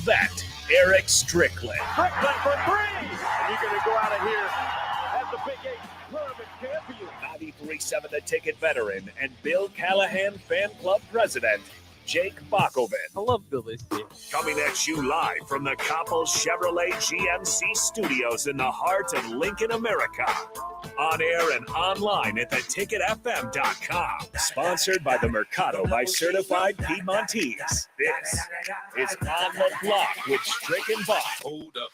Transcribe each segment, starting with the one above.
vet, Eric Strickland. Strickland for three! And you're going to go out of here as the Big 8 tournament champion. 93.7 The Ticket veteran and Bill Callahan fan club president, Jake Bakoven. I love Billy's team. Coming at you live from the Coppel Chevrolet GMC studios in the heart of Lincoln, America. On air and online at theticketfm.com. Sponsored by the Mercado by Certified Piedmontese. This is On the Block with Strick and Bach. Hold up.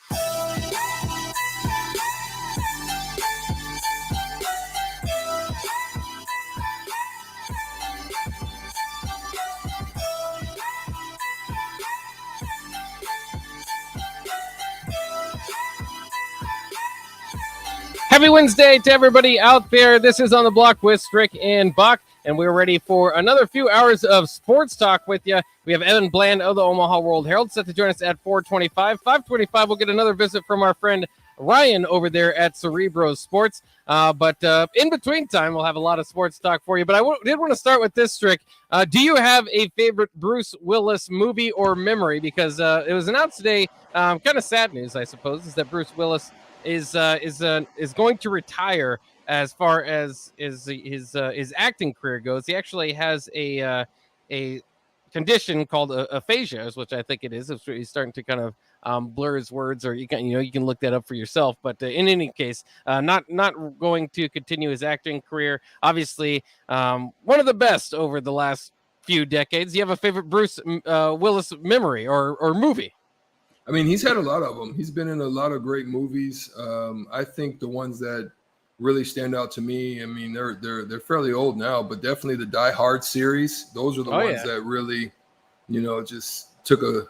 Happy Wednesday to everybody out there. This is On the Block with Strick and Buck, and we're ready for another few hours of sports talk with you. We have Evan Bland of the Omaha World Herald set to join us at 4:25. 5:25, we'll get another visit from our friend Ryan over there at Cerebro Sports. But in between time, we'll have a lot of sports talk for you. But I did want to start with this, Strick. Do you have a favorite Bruce Willis movie or memory? Because it was announced today, kind of sad news, I suppose, is that Bruce Willis is going to retire as far as his acting career goes. He actually has a condition called aphasia, which I think it is. He's starting to kind of blur his words, or you can look that up for yourself. But in any case, not going to continue his acting career. Obviously, one of the best over the last few decades. Do you have a favorite Bruce Willis memory or movie? I mean, he's had a lot of them. He's been in a lot of great movies. I think the ones that really stand out to me, I mean, they're fairly old now, but definitely the Die Hard series. Those are the ones that really, just took an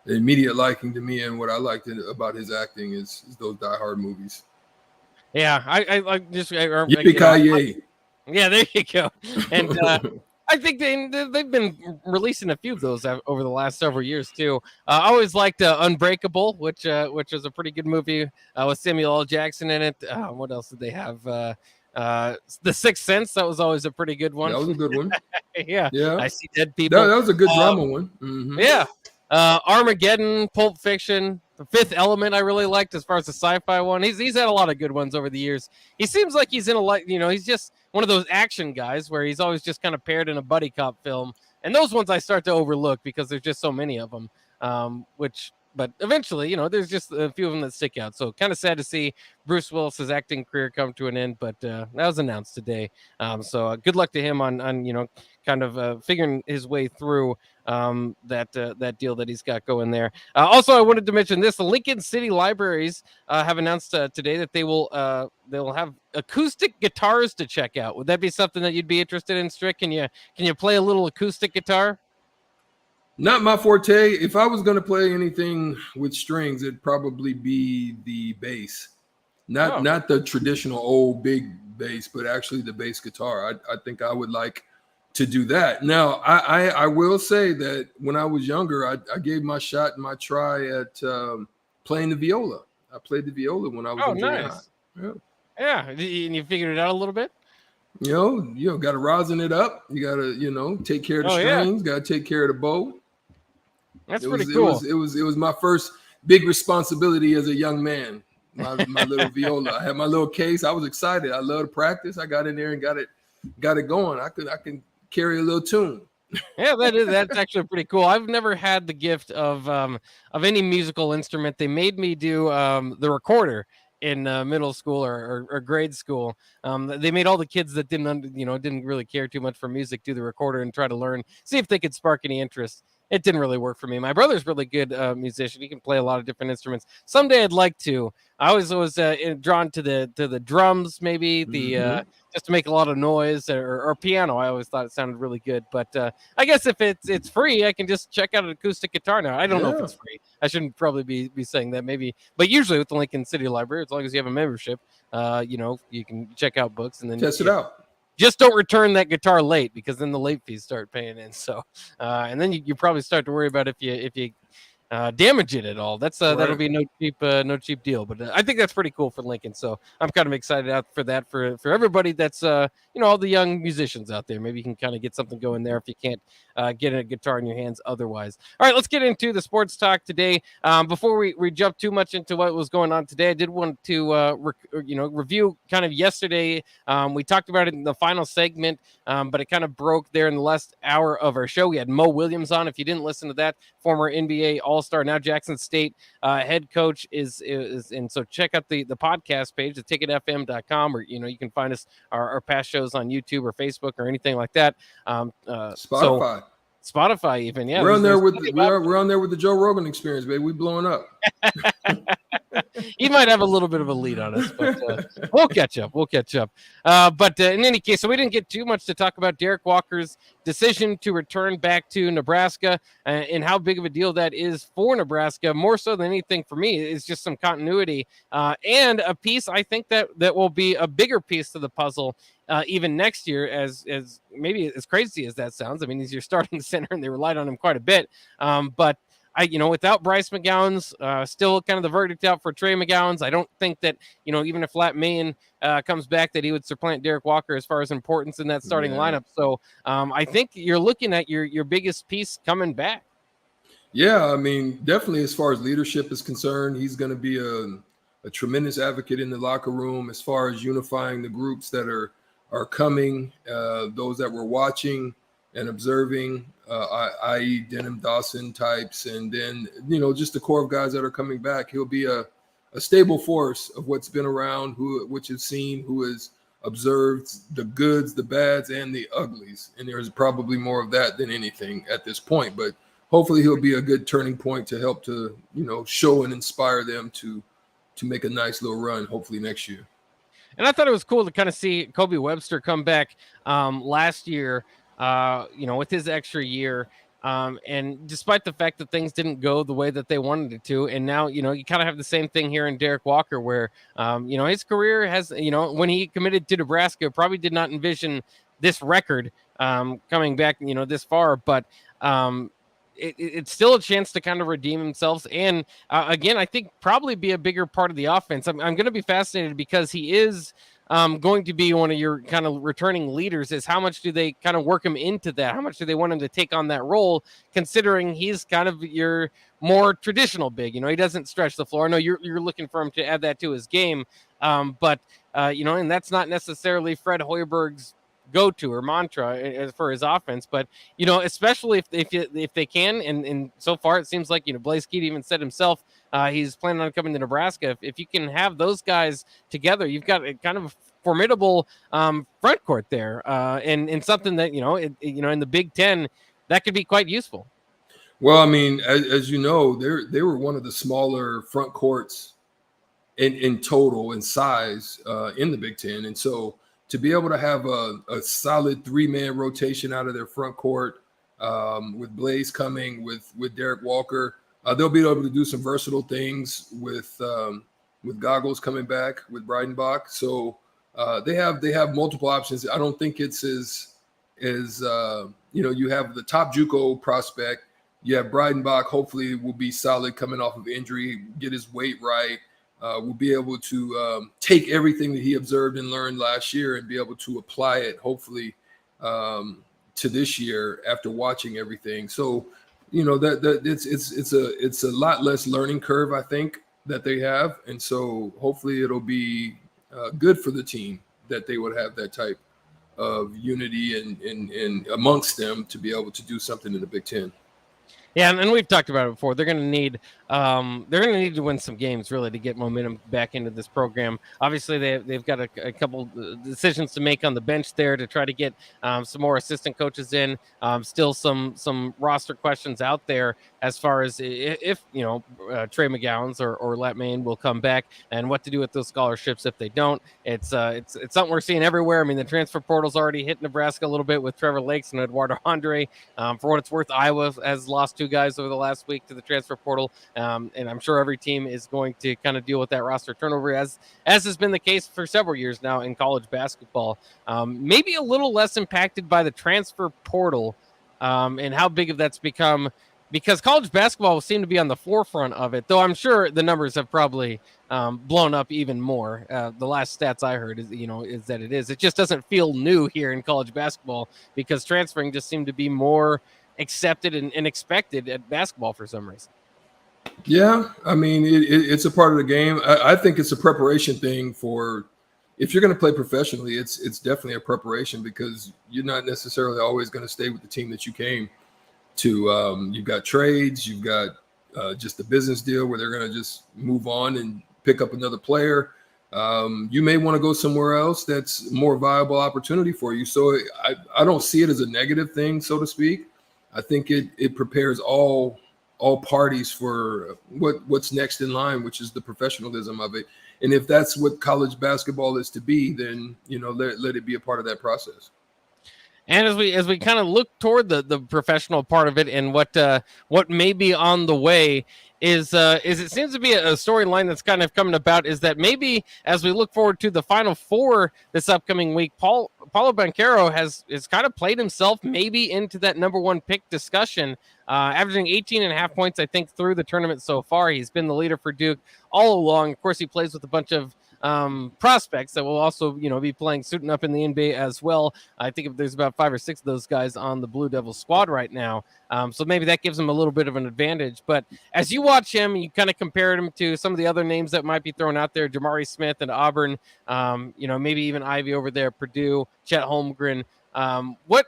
immediate liking to me. And what I liked about his acting is those Die Hard movies. Yeah, I just Yippee-ki-yay. Yeah, there you go. And I think they've been releasing a few of those over the last several years too. I always liked Unbreakable, which was a pretty good movie with Samuel L. Jackson in it. What else did they have? The Sixth Sense. That was always a pretty good one. That was a good one. yeah. I See Dead People. That was a good drama one. Mm-hmm. Yeah. Armageddon, Pulp Fiction, The Fifth Element I really liked as far as the sci-fi one. He's had a lot of good ones over the years. He seems like he's in he's just one of those action guys where he's always just kind of paired in a buddy cop film. And those ones I start to overlook because there's just so many of them, but eventually, there's just a few of them that stick out. So kind of sad to see Bruce Willis's acting career come to an end, but that was announced today. So good luck to him on kind of figuring his way through that deal that he's got going there. Also, I wanted to mention this: the Lincoln City Libraries have announced today that they'll have acoustic guitars to check out. Would that be something that you'd be interested in, Strick? Can you play a little acoustic guitar? Not my forte. If I was going to play anything with strings, it'd probably be the bass. Not the traditional old big bass, but actually the bass guitar. I think I would like to do that. Now, I will say that when I was younger, I gave my shot and my try at playing the viola. I played the viola when I was in junior high. Yeah, and you figured it out a little bit? You got to rosin it up. You got to, take care of the strings. Got to take care of the bow. That's pretty cool. It was my first big responsibility as a young man. My little viola. I had my little case. I was excited. I loved to practice. I got in there and got it going. I can carry a little tune. Yeah, that's actually pretty cool. I've never had the gift of any musical instrument. They made me do the recorder in middle school or grade school. They made all the kids that didn't really care too much for music do the recorder and try to learn, see if they could spark any interest. It didn't really work for me. My brother's really good musician. He can play a lot of different instruments. Someday I'd like to. I was drawn to the drums, maybe just to make a lot of noise, or piano. I always thought it sounded really good. But I guess if it's free, I can just check out an acoustic guitar now. I don't know if it's free. I shouldn't probably be saying that, maybe. But usually with the Lincoln City Library, as long as you have a membership, you can check out books and then test it out. Just don't return that guitar late, because then the late fees start paying in. So, and then you probably start to worry about if you damage it at all. That's Right. that'll be no cheap deal. But I think that's pretty cool for Lincoln. So I'm kind of excited out for that for everybody. That's all the young musicians out there. Maybe you can kind of get something going there if you can't get a guitar in your hands otherwise. All right, let's get into the sports talk today. Before we jump too much into what was going on today, I did want to review kind of yesterday. We talked about it in the final segment, but it kind of broke there in the last hour of our show. We had Mo Williams on. If you didn't listen to that, former NBA All-Star, now Jackson State head coach is and so check out the podcast page at ticketfm.com, or you can find us our past shows on YouTube or Facebook or anything like that. Spotify even, yeah. We're on there with the Joe Rogan Experience, baby. We blowing up. He might have a little bit of a lead on us, but we'll catch up. But in any case, so we didn't get too much to talk about Derrick Walker's decision to return back to Nebraska and how big of a deal that is for Nebraska. More so than anything for me is just some continuity and a piece I think that will be a bigger piece to the puzzle even next year, as maybe as crazy as that sounds. I mean, he's your starting center and they relied on him quite a bit. But without Bryce McGowan's, still kind of the verdict out for Trey McGowan's. I don't think that, even if Lat Mayen comes back, that he would supplant Derrick Walker as far as importance in that starting lineup. So I think you're looking at your biggest piece coming back. Yeah, I mean, definitely as far as leadership is concerned, he's going to be a tremendous advocate in the locker room as far as unifying the groups that are coming, those that were watching and observing, i.e. Denham Dawson types, and then, just the core of guys that are coming back. He'll be a stable force of what's been around, which has seen, who has observed the goods, the bads, and the uglies. And there's probably more of that than anything at this point. But hopefully he'll be a good turning point to help to, show and inspire them to make a nice little run, hopefully next year. And I thought it was cool to kind of see Kobe Webster come back last year, with his extra year. And despite the fact that things didn't go the way that they wanted it to, and now, you kind of have the same thing here in Derrick Walker where, his career has, when he committed to Nebraska, probably did not envision this record coming back, this far, but it's still a chance to kind of redeem themselves. And again, I think probably be a bigger part of the offense. I'm going to be fascinated because he is going to be one of your kind of returning leaders. Is how much do they kind of work him into that? How much do they want him to take on that role, considering he's kind of your more traditional big? He doesn't stretch the floor. I know you're looking for him to add that to his game. But and that's not necessarily Fred Hoiberg's go-to or mantra for his offense, but especially if they can, and so far it seems like Blaise Keat even said himself he's planning on coming to Nebraska. If you can have those guys together, you've got a kind of a formidable front court there, and something that in the Big Ten that could be quite useful. Well, I mean, as you know, they were one of the smaller front courts in total in size in the Big Ten, and so to be able to have a solid 3-man rotation out of their front court with Blaise coming, with Derrick Walker, they'll be able to do some versatile things with Goggles coming back, with Breidenbach. So they have multiple options. I don't think it's as you have the top JUCO prospect. You have Breidenbach, hopefully will be solid coming off of injury, get his weight right. Will be able to take everything that he observed and learned last year and be able to apply it, hopefully, to this year after watching everything. So, that it's a lot less learning curve, I think, that they have, and so hopefully it'll be good for the team that they would have that type of unity and amongst them to be able to do something in the Big Ten. Yeah, and we've talked about it before. They're going to need to win some games really to get momentum back into this program. Obviously, they've got a couple decisions to make on the bench there to try to get some more assistant coaches in. Still some roster questions out there as far as if Trey McGowan's or Lat Mayen will come back and what to do with those scholarships if they don't. It's something we're seeing everywhere. I mean, the transfer portal's already hit Nebraska a little bit with Trevor Lakes and Eduardo Andre. For what it's worth, Iowa has lost 2 guys over the last week to the transfer portal. And I'm sure every team is going to kind of deal with that roster turnover as has been the case for several years now in college basketball. Maybe a little less impacted by the transfer portal and how big of that's become because college basketball will seem to be on the forefront of it, though I'm sure the numbers have probably blown up even more. The last stats I heard is that it is. It just doesn't feel new here in college basketball because transferring just seemed to be more accepted and expected at basketball for some reason. Yeah, I mean, it's a part of the game. I think it's a preparation thing for if you're going to play professionally. It's definitely a preparation because you're not necessarily always going to stay with the team that you came to. You've got trades, you've got just a business deal where they're going to just move on and pick up another player. You may want to go somewhere else that's more viable opportunity for you. So I don't see it as a negative thing, so to speak. I think it prepares all parties for what's next in line, which is the professionalism of it. And if that's what college basketball is to be, then let it be a part of that process. And as we kind of look toward the professional part of it and what may be on the way is it seems to be a storyline that's kind of coming about is that maybe as we look forward to the Final Four this upcoming week, Paulo Banchero has kind of played himself maybe into that number one pick discussion, averaging 18.5 points, I think, through the tournament so far. He's been the leader for Duke all along. Of course, he plays with a bunch of prospects that will also be suiting up in the NBA as well. I think there's about 5 or 6 of those guys on the Blue Devils squad right now, so maybe that gives him a little bit of an advantage. But as you watch him, you kind of compared him to some of the other names that might be thrown out there, Jamari Smith and Auburn, maybe even Ivy over there, Purdue, Chet Holmgren. What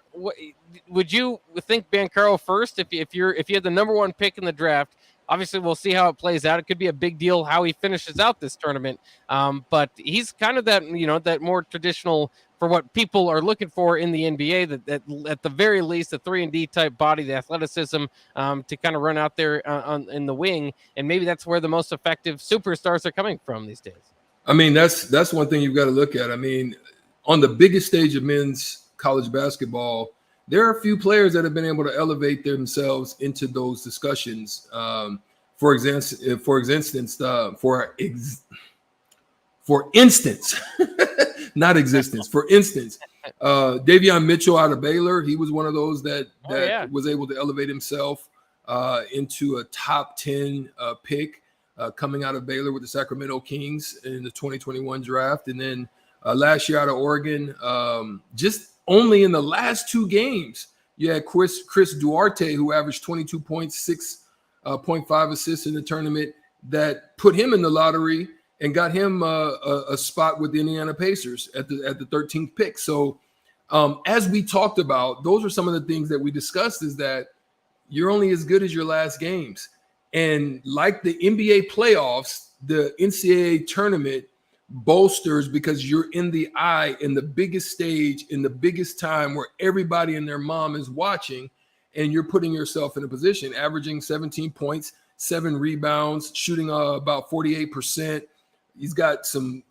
would you think Banchero first if you had the number one pick in the draft? Obviously, we'll see how it plays out. It could be a big deal how he finishes out this tournament. But he's kind of that, that more traditional for what people are looking for in the NBA, that at the very least, the 3-and-D type body, the athleticism to kind of run out there in the wing. And maybe that's where the most effective superstars are coming from these days. I mean, that's one thing you've got to look at. I mean, on the biggest stage of men's college basketball, there are a few players that have been able to elevate themselves into those discussions. For instance, Davion Mitchell out of Baylor, he was one of those that was able to elevate himself into a top 10 pick coming out of Baylor with the Sacramento Kings in the 2021 draft. And then last year out of Oregon, just only in the last 2 games, you had Chris Duarte, who averaged 22 points, 6.5 assists in the tournament, that put him in the lottery and got him a spot with the Indiana Pacers at the 13th pick. So as we talked about, those are some of the things that we discussed, is that you're only as good as your last games. And like the NBA playoffs, the NCAA tournament bolsters because you're in the eye in the biggest stage in the biggest time where everybody and their mom is watching, and you're putting yourself in a position, averaging 17 points, 7 rebounds, shooting about 48%. He's got some,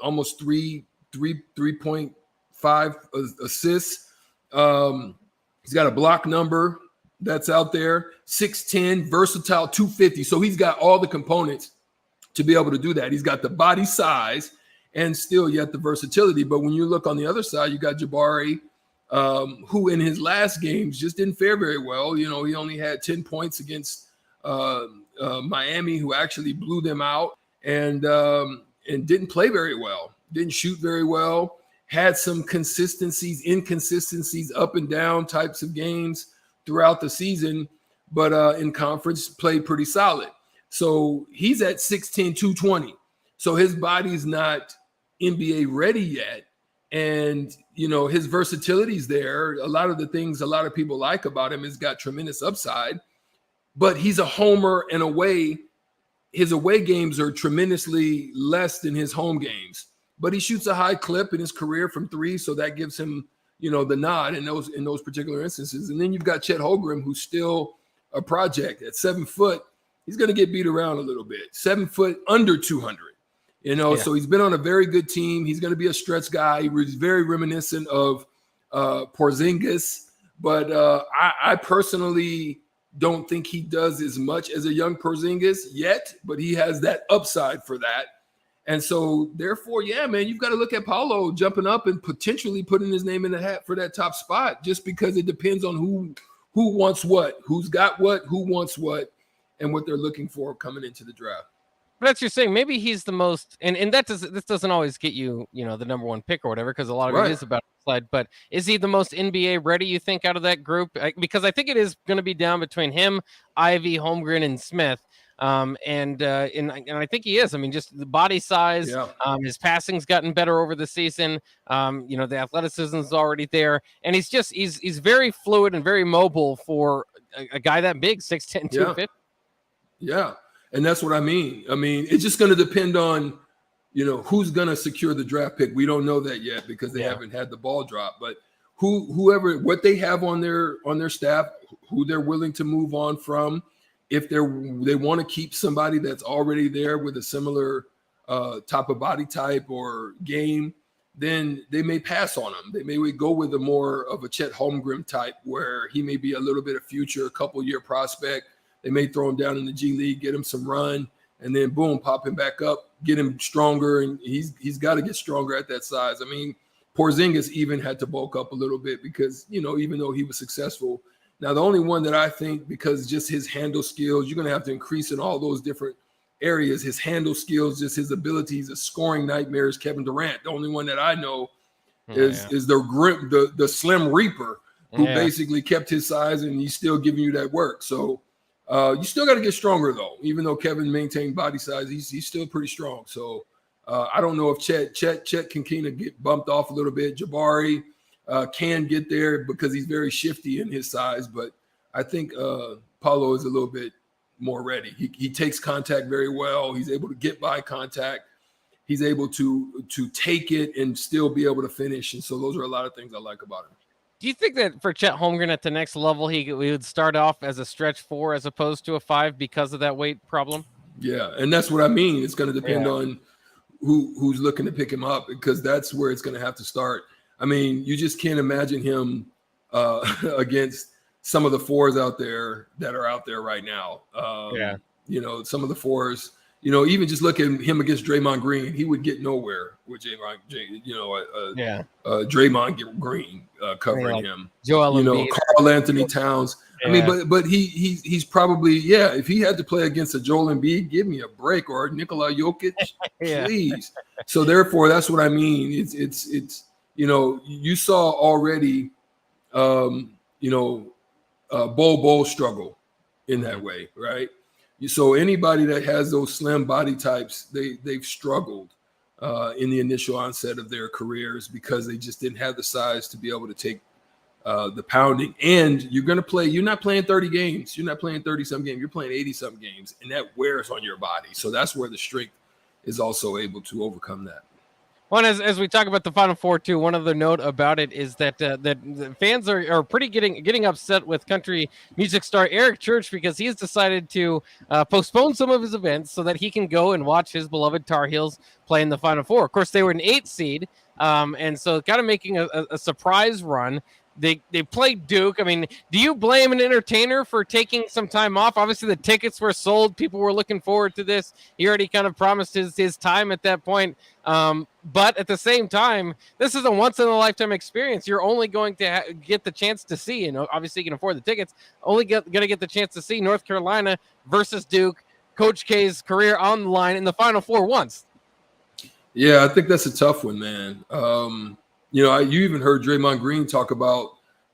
almost 3.5 assists. He's got a block number that's out there, 6'10", versatile, 250. So he's got all the components to be able to do that. He's got the body size and still yet the versatility. But when you look on the other side, you got Jabari, who in his last games just didn't fare very well. He only had 10 points against Miami, who actually blew them out, and didn't play very well, didn't shoot very well, had some inconsistencies, up and down types of games throughout the season, but in conference played pretty solid. So he's at 6'10", 220. So his body's not NBA ready yet. And, his versatility's there. A lot of the things a lot of people like about him has got tremendous upside. But he's a homer and away. His away games are tremendously less than his home games. But he shoots a high clip in his career from 3, so that gives him, the nod in those particular instances. And then you've got Chet Holmgren, who's still a project at 7 foot. He's going to get beat around a little bit. 7 foot, under 200. So he's been on a very good team. He's going to be a stretch guy. He was very reminiscent of Porzingis, but I personally don't think he does as much as a young Porzingis yet, but he has that upside for that. And so therefore, you've got to look at Paulo jumping up and potentially putting his name in the hat for that top spot, just because it depends on who wants what, who's got what, who wants what, and what they're looking for coming into the draft. But that's you're saying maybe he's the most, and this doesn't always get you, the number one pick or whatever, because a lot of it is about slide. But is he the most NBA ready, you think, out of that group? Because I think it is going to be down between him, Ivy, Holmgren, and Smith. And I think he is. I mean, just the body size, his passing's gotten better over the season. The athleticism is already there, and he's very fluid and very mobile for a guy that big, 6'10", 250. Yeah. And that's what I mean. I mean, it's just going to depend on, who's going to secure the draft pick. We don't know that yet because they haven't had the ball drop. But whoever, what they have on their staff, who they're willing to move on from, if they want to keep somebody that's already there with a similar type of body type or game, then they may pass on him. They may go with a more of a Chet Holmgren type where he may be a little bit of future, a couple-year prospect. They may throw him down in the G League, get him some run, and then boom, pop him back up, get him stronger, and he's got to get stronger at that size. I mean, Porzingis even had to bulk up a little bit because, even though he was successful. Now, the only one that I think, because just his handle skills, you're going to have to increase in all those different areas. His handle skills, just his abilities, a scoring nightmare is Kevin Durant. The only one that I know is the Slim Reaper, who basically kept his size, and he's still giving you that work. So, you still got to get stronger, though. Even though Kevin maintained body size, he's still pretty strong. So I don't know if Chet can kind of get bumped off a little bit. Jabari can get there because he's very shifty in his size. But I think Paulo is a little bit more ready. He takes contact very well. He's able to get by contact. He's able to take it and still be able to finish. And so those are a lot of things I like about him. Do you think that for Chet Holmgren at the next level, he would start off as a stretch 4 as opposed to a 5 because of that weight problem? Yeah, and that's what I mean. It's going to depend on who's looking to pick him up, because that's where it's going to have to start. I mean, you just can't imagine him against some of the 4s out there that are out there right now. Some of the 4s. Even just look at him against Draymond Green, he would get nowhere with Draymond Green covering him. Karl Anthony Towns. I mean, but he's probably, if he had to play against a Joel Embiid, give me a break, or Nikola Jokic, please. So therefore, that's what I mean. It's you saw already, Bol struggle in that way, right? So anybody that has those slim body types, they've struggled in the initial onset of their careers because they just didn't have the size to be able to take the pounding. And you're not playing 30 games. You're not playing 30-some games. You're playing 80-some games, and that wears on your body. So that's where the strength is also able to overcome that. Well, as we talk about the Final Four too, one other note about it is that the fans are pretty getting upset with country music star Eric Church because he's decided to postpone some of his events so that he can go and watch his beloved Tar Heels play in the Final Four. Of course, they were an 8 seed, and so kind of making a surprise run. They played Duke. I mean, do you blame an entertainer for taking some time off? Obviously, the tickets were sold. People were looking forward to this. He already kind of promised his time at that point. But at the same time, this is a once-in-a-lifetime experience. You're only going to get the chance to see, and obviously you can afford the tickets, going to get the chance to see North Carolina versus Duke, Coach K's career on the line in the Final Four once. Yeah, I think that's a tough one, man. You even heard Draymond Green talk about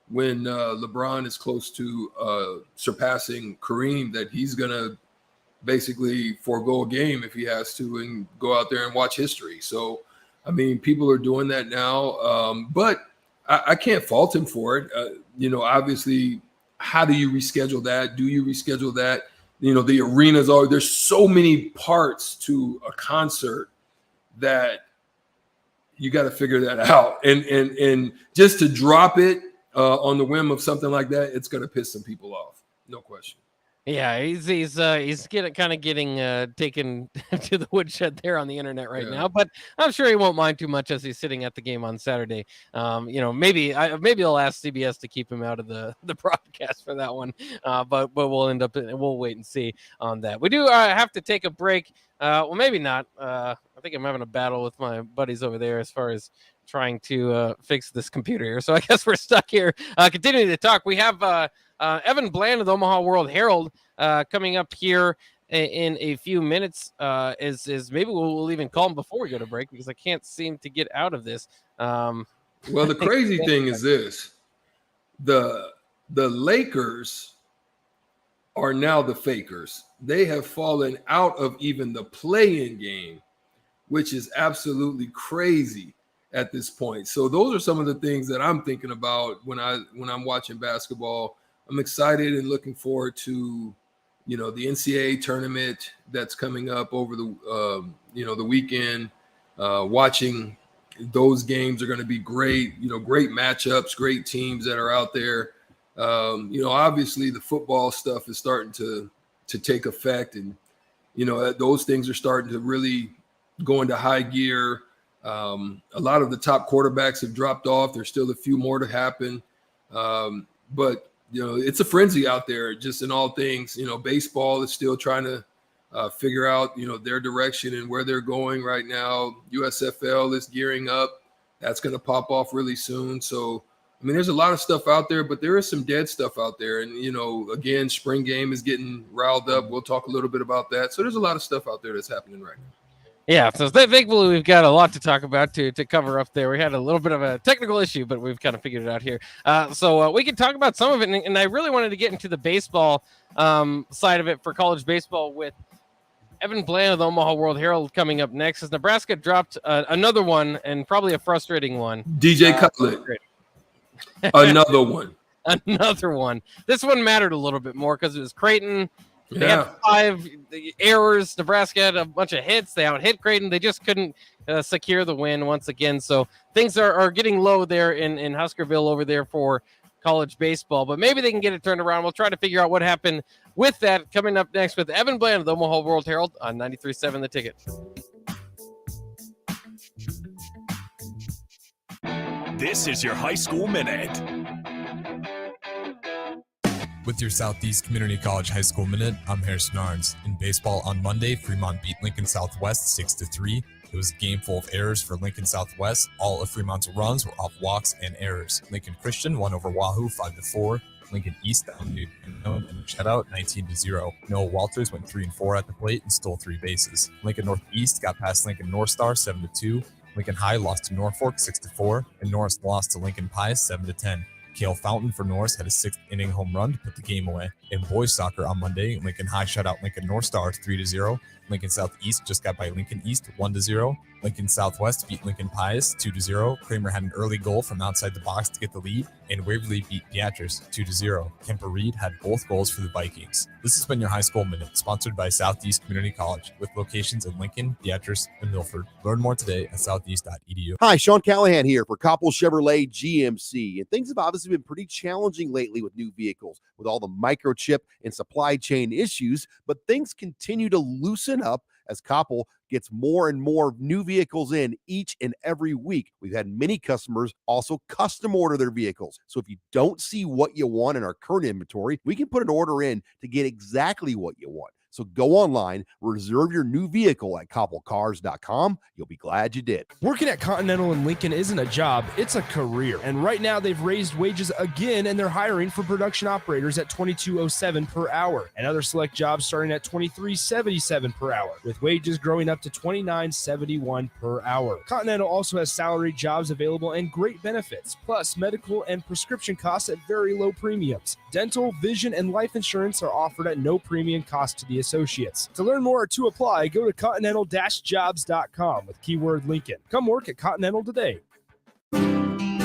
when LeBron is close to surpassing Kareem, that he's going to basically forego a game if he has to and go out there and watch history. So, I mean, people are doing that now, but I can't fault him for it. Obviously, how do you reschedule that? Do you reschedule that? The arenas there's so many parts to a concert that you got to figure that out. And just to drop it on the whim of something like that, it's going to piss some people off. No question. Yeah, he's getting taken to the woodshed there on the internet right now, but I'm sure he won't mind too much as he's sitting at the game on Saturday. Maybe I'll ask CBS to keep him out of the broadcast for that one. But we'll wait and see on that. We do have to take a break. Well, maybe not. I think I'm having a battle with my buddies over there as far as trying to fix this computer here. So I guess we're stuck here continuing to talk. We have Evan Bland of the Omaha World Herald coming up here in a few minutes. Is maybe we'll even call him before we go to break because I can't seem to get out of this. Well, the crazy thing is this: the Lakers are now the fakers. They have fallen out of even the play-in game, which is absolutely crazy at this point. So those are some of the things that I'm thinking about when I'm watching basketball. I'm excited and looking forward to, the NCAA tournament that's coming up over the the weekend. Watching those games are going to be great. Great matchups, great teams that are out there. Obviously the football stuff is starting to take effect, and those things are starting to really go into high gear. A lot of the top quarterbacks have dropped off. There's still a few more to happen, but it's a frenzy out there. Just in all things, baseball is still trying to figure out their direction and where they're going right now. USFL is gearing up. That's going to pop off really soon. So there's a lot of stuff out there, but there is some dead stuff out there. And, again, spring game is getting riled up. We'll talk a little bit about that. So there's a lot of stuff out there that's happening right now. Yeah, so thankfully we've got a lot to talk about to cover up there. We had a little bit of a technical issue, but we've kind of figured it out here. So we can talk about some of it, and I really wanted to get into the baseball side of it for college baseball with Evan Bland of the Omaha World Herald coming up next, as Nebraska dropped another one, and probably a frustrating one. DJ Cutlet. Another one. Another one. This one mattered a little bit more because it was Creighton. They had 5 errors. Nebraska had a bunch of hits. They out-hit Creighton. They just couldn't secure the win once again. So things are getting low there in Huskerville over there for college baseball. But maybe they can get it turned around. We'll try to figure out what happened with that coming up next with Evan Bland of the Omaha World Herald on 93.7 The Ticket. This is your High School Minute. With your Southeast Community College High School Minute, I'm Harrison Arns. In baseball on Monday, Fremont beat Lincoln Southwest 6-3. It was a game full of errors for Lincoln Southwest. All of Fremont's runs were off walks and errors. Lincoln Christian won over Wahoo 5-4. Lincoln East dominated and shutout 19-0. Noah Walters went 3-4 at the plate and stole 3 bases. Lincoln Northeast got past Lincoln North Star 7-2. Lincoln High lost to Norfolk 6-4, and Norris lost to Lincoln Pius 7-10. Cale Fountain for Norris had a 6th inning home run to put the game away. In boys soccer on Monday, Lincoln High shut out Lincoln North Star 3-0. Lincoln Southeast just got by Lincoln East 1-0. Lincoln Southwest beat Lincoln Pius 2-0. Kramer had an early goal from outside the box to get the lead, and Waverly beat Beatrice 2-0. Kemper Reed had both goals for the Vikings. This has been your High School Minute, sponsored by Southeast Community College, with locations in Lincoln, Beatrice, and Milford. Learn more today at southeast.edu. Hi, Sean Callahan here for Koppel Chevrolet GMC. And things have obviously been pretty challenging lately with new vehicles, with all the microchip and supply chain issues, but things continue to loosen up as Koppel gets more and more new vehicles in each and every week. We've had many customers also custom order their vehicles. So if you don't see what you want in our current inventory, we can put an order in to get exactly what you want. So go online, reserve your new vehicle at koppelcars.com. You'll be glad you did. Working at Continental in Lincoln isn't a job, it's a career. And right now they've raised wages again, and they're hiring for production operators at $22.07 per hour, and other select jobs starting at $23.77 per hour, with wages growing up to $29.71 per hour. Continental also has salaried jobs available and great benefits, plus medical and prescription costs at very low premiums. Dental, vision, and life insurance are offered at no premium cost to the associates. To learn more or to apply, go to continental-jobs.com with keyword Lincoln. Come work at Continental today.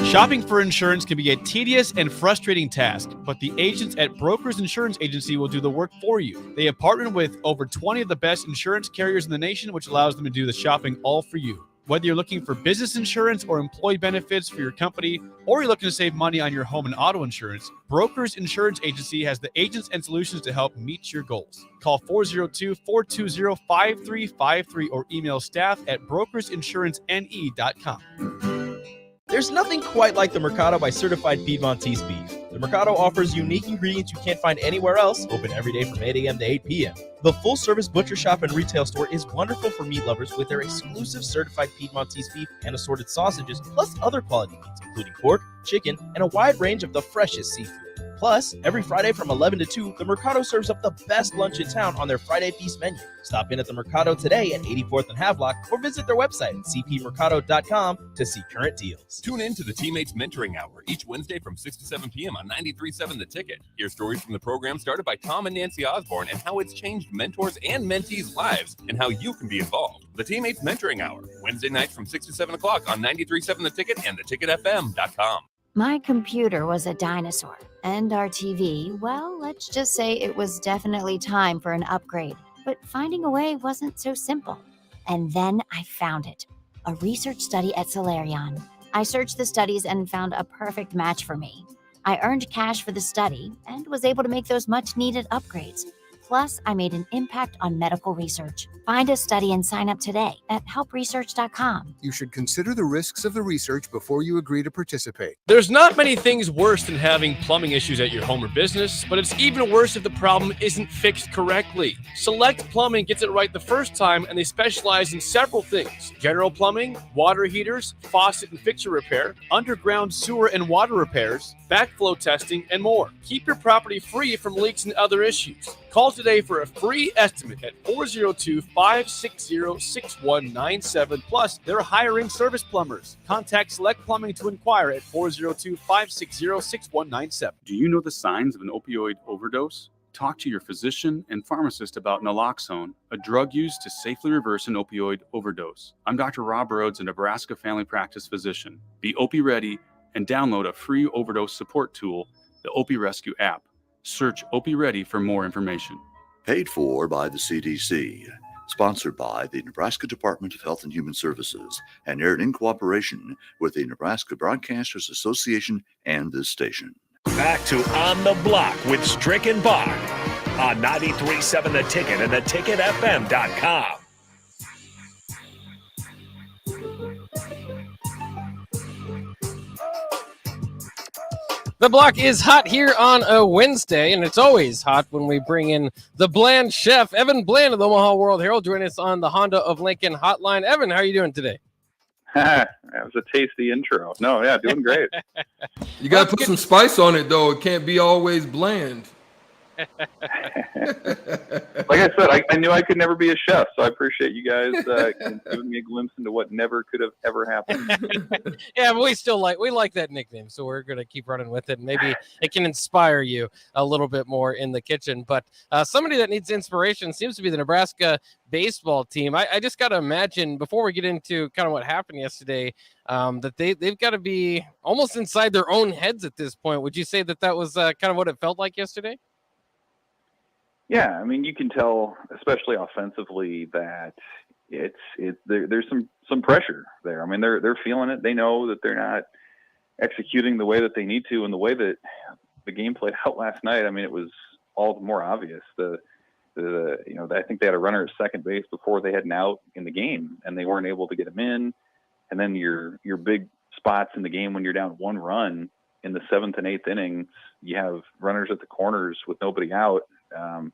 Shopping for insurance can be a tedious and frustrating task, but the agents at Brokers Insurance Agency will do the work for you. They have partnered with over 20 of the best insurance carriers in the nation, which allows them to do the shopping all for you. Whether you're looking for business insurance or employee benefits for your company, or you're looking to save money on your home and auto insurance, Brokers Insurance Agency has the agents and solutions to help meet your goals. Call 402-420-5353 or email staff@brokersinsurancenE.com. There's nothing quite like the Mercado by Certified Piedmontese Beef. The Mercado offers unique ingredients you can't find anywhere else, open every day from 8 a.m. to 8 p.m. The full-service butcher shop and retail store is wonderful for meat lovers with their exclusive Certified Piedmontese Beef and assorted sausages, plus other quality meats, including pork, chicken, and a wide range of the freshest seafood. Plus, every Friday from 11 to 2, the Mercado serves up the best lunch in town on their Friday Feast menu. Stop in at the Mercado today at 84th and Havelock or visit their website at cpmercado.com to see current deals. Tune in to the Teammates Mentoring Hour each Wednesday from 6 to 7 p.m. on 93.7 The Ticket. Hear stories from the program started by Tom and Nancy Osborne and how it's changed mentors and mentees' lives and how you can be involved. The Teammates Mentoring Hour, Wednesday nights from 6 to 7 o'clock on 93.7 The Ticket and theticketfm.com. My computer was a dinosaur, and our TV, well, let's just say it was definitely time for an upgrade. But finding a way wasn't so simple. And then I found it. A research study at Solarion. I searched the studies and found a perfect match for me. I earned cash for the study and was able to make those much-needed upgrades. Plus, I made an impact on medical research. Find a study and sign up today at helpresearch.com. You should consider the risks of the research before you agree to participate. There's not many things worse than having plumbing issues at your home or business, but it's even worse if the problem isn't fixed correctly. Select Plumbing gets it right the first time, and they specialize in several things: general plumbing, water heaters, faucet and fixture repair, underground sewer and water repairs, backflow testing, and more. Keep your property free from leaks and other issues. Call today for a free estimate at 402-560-6197. Plus, they're hiring service plumbers. Contact Select Plumbing to inquire at 402-560-6197. Do you know the signs of an opioid overdose? Talk to your physician and pharmacist about naloxone, a drug used to safely reverse an opioid overdose. I'm Dr. Rob Rhodes, a Nebraska family practice physician. Be Opie Ready and download a free overdose support tool, the Opie Rescue app. Search Opie Ready for more information. Paid for by the CDC. Sponsored by the Nebraska Department of Health and Human Services and aired in cooperation with the Nebraska Broadcasters Association and this station. Back to On the Block with Strick and Bach on 93.7 The Ticket and theticketfm.com. The Block is hot here on a Wednesday, and it's always hot when we bring in the Bland chef, Evan Bland of the Omaha World Herald, join us on the Honda of Lincoln hotline. Evan, how are you doing today? That was a tasty intro. No, yeah, doing great. You got to put some spice on it, though. It can't be always bland. Like I said, I knew I could never be a chef, so I appreciate you guys giving me a glimpse into what never could have ever happened. Yeah, but we like that nickname, so we're going to keep running with it. Maybe it can inspire you a little bit more in the kitchen. But somebody that needs inspiration seems to be the Nebraska baseball team. I just got to imagine, before we get into kind of what happened yesterday, that they've got to be almost inside their own heads at this point. Would you say that was kind of what it felt like yesterday? Yeah, I mean, you can tell, especially offensively, that there's some pressure there. I mean, they're feeling it. They know that they're not executing the way that they need to, and the way that the game played out last night. I mean, it was all the more obvious. I think they had a runner at second base before they had an out in the game, and they weren't able to get him in. And then your big spots in the game when you're down one run in the 7th and 8th innings, you have runners at the corners with nobody out.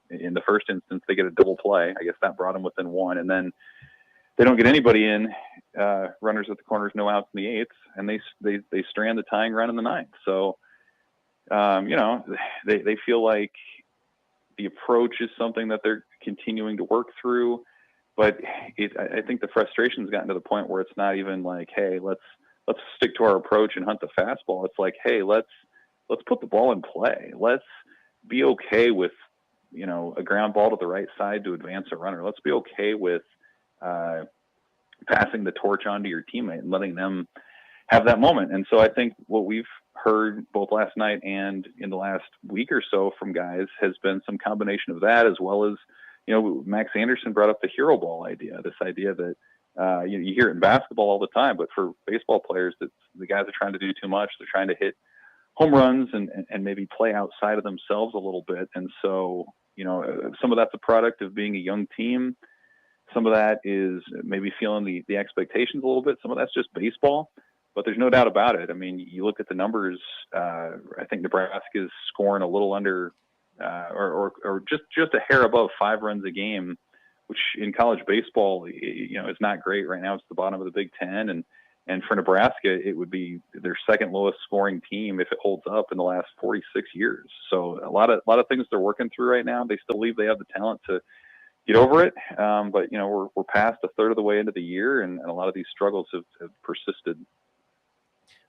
In the first instance, they get a double play. I guess that brought them within one, and then they don't get anybody in. Runners at the corners, no outs in the 8th, and they strand the tying run in the 9th. So, they feel like the approach is something that they're continuing to work through. But I think the frustration's gotten to the point where it's not even like, hey, let's stick to our approach and hunt the fastball. It's like, hey, let's put the ball in play. Let's be okay with a ground ball to the right side to advance a runner. Let's be okay with passing the torch on to your teammate and letting them have that moment. And so I think what we've heard both last night and in the last week or so from guys has been some combination of that, as well as, Max Anderson brought up the hero ball idea, this idea that you hear it in basketball all the time, but for baseball players, that the guys are trying to do too much. They're trying to hit home runs and maybe play outside of themselves a little bit. And so, some of that's a product of being a young team. Some of that is maybe feeling the expectations a little bit. Some of that's just baseball, but there's no doubt about it. I mean, you look at the numbers, I think Nebraska is scoring a little under or just a hair above 5 runs a game, which in college baseball, is not great right now. It's the bottom of the Big Ten, and And for Nebraska, it would be their second lowest scoring team if it holds up in the last 46 years. So a lot of things they're working through right now. They still believe they have the talent to get over it. But we're past a third of the way into the year, and a lot of these struggles have persisted.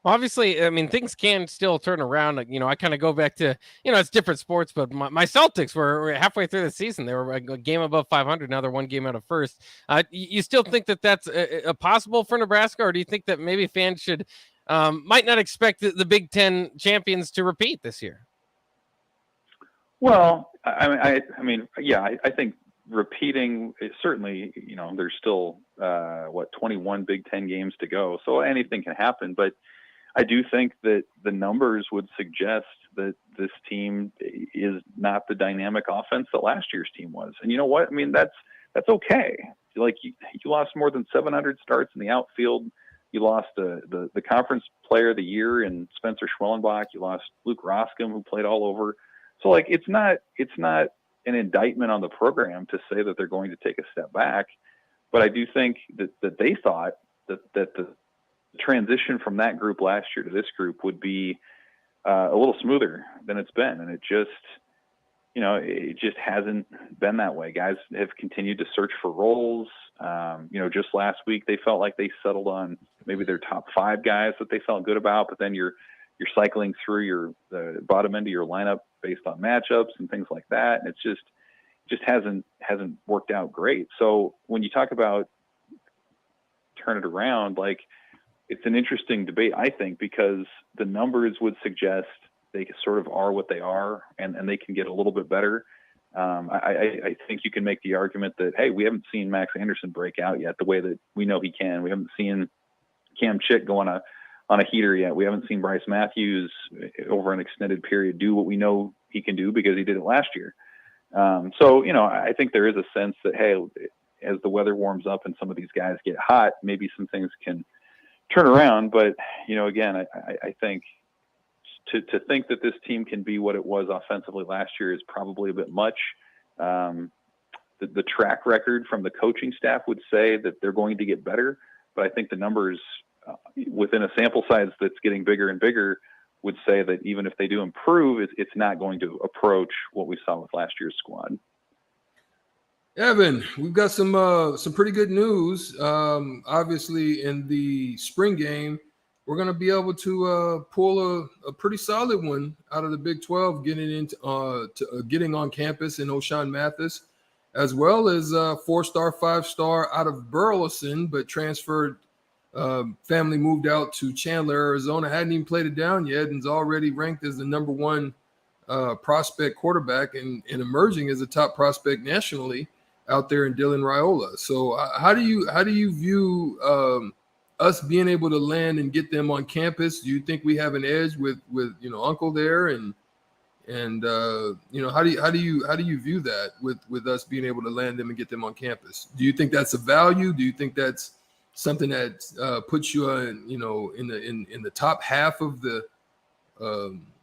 Well, obviously, I mean, things can still turn around. I kind of go back to, it's different sports, but my Celtics were halfway through the season. They were a game above 500. Now they're one game out of first. You still think that that's a possible for Nebraska, or do you think that maybe fans should might not expect the Big Ten champions to repeat this year? Well, I think repeating is certainly, there's still 21 Big Ten games to go, so anything can happen. But I do think that the numbers would suggest that this team is not the dynamic offense that last year's team was. And you know what? I mean, that's okay. Like you lost more than 700 starts in the outfield. You lost the conference player of the year in Spencer Schwellenbach. You lost Luke Roscom, who played all over. So it's not an indictment on the program to say that they're going to take a step back. But I do think that they thought that the transition from that group last year to this group would be a little smoother than it's been. And it just hasn't been that way. Guys have continued to search for roles. Just last week, they felt like they settled on maybe their top 5 guys that they felt good about, but then you're cycling through the bottom end of your lineup based on matchups and things like that. And it's just hasn't worked out great. So when you talk about turn it around, it's an interesting debate, I think, because the numbers would suggest they sort of are what they are, and they can get a little bit better. I think you can make the argument that, hey, we haven't seen Max Anderson break out yet the way that we know he can. We haven't seen Cam Chick go on a heater yet. We haven't seen Bryce Matthews over an extended period do what we know he can do because he did it last year. I think there is a sense that, hey, as the weather warms up and some of these guys get hot, maybe some things can turn around. But, again, I think to think that this team can be what it was offensively last year is probably a bit much. The track record from the coaching staff would say that they're going to get better, but I think the numbers within a sample size that's getting bigger and bigger would say that even if they do improve, it's not going to approach what we saw with last year's squad. Evan, we've got some pretty good news. Obviously, in the spring game, we're going to be able to pull a pretty solid one out of the Big 12, getting on campus in O'Shawn Mathis, as well as 4-star, 5-star out of Burleson, but transferred. Family moved out to Chandler, Arizona. Hadn't even played it down yet, and is already ranked as the number 1 prospect quarterback and emerging as a top prospect nationally out there in Dylan Ryello. So how do you view us being able to land and get them on campus? Do you think we have an edge with Uncle there, and how do you view that with us being able to land them and get them on campus? Do you think that's a value? Do you think that's something that puts you in the top half of the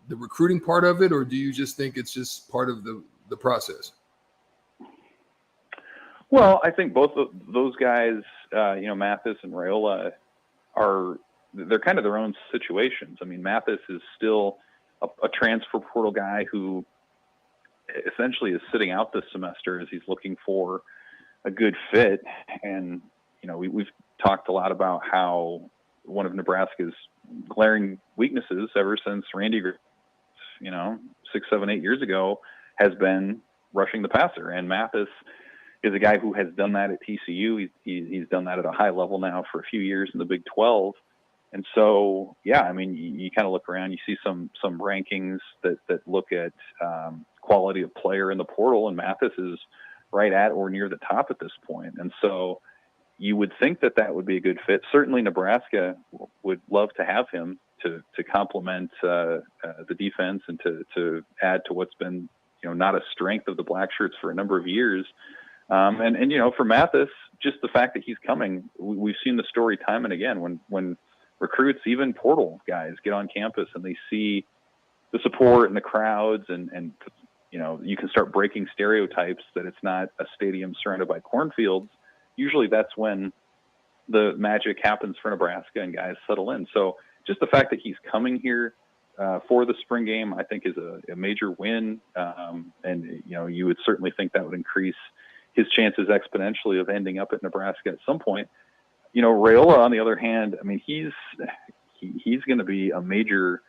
recruiting part of it, or do you just think it's just part of the process? Well, I think both of those guys, Mathis and Raiola, they're kind of their own situations. I mean, Mathis is still a transfer portal guy who essentially is sitting out this semester as he's looking for a good fit. And, we've talked a lot about how one of Nebraska's glaring weaknesses ever since Randy, 6, 7, 8 years ago, has been rushing the passer. And Mathis is a guy who has done that at TCU. He's done that at a high level now for a few years in the Big 12. And so, yeah, I mean, you kind of look around, you see some rankings that look at quality of player in the portal, and Mathis is right at or near the top at this point. And so you would think that would be a good fit. Certainly Nebraska would love to have him to complement the defense and to add to what's been, not a strength of the Black Shirts for a number of years. And for Mathis, just the fact that he's coming, we've seen the story time and again when recruits, even portal guys, get on campus and they see the support and the crowds and you can start breaking stereotypes that it's not a stadium surrounded by cornfields. Usually that's when the magic happens for Nebraska and guys settle in. So just the fact that he's coming here for the spring game, I think is a major win. And, you would certainly think that would increase his chances exponentially of ending up at Nebraska at some point. Raiola, on the other hand, I mean, he's going to be a major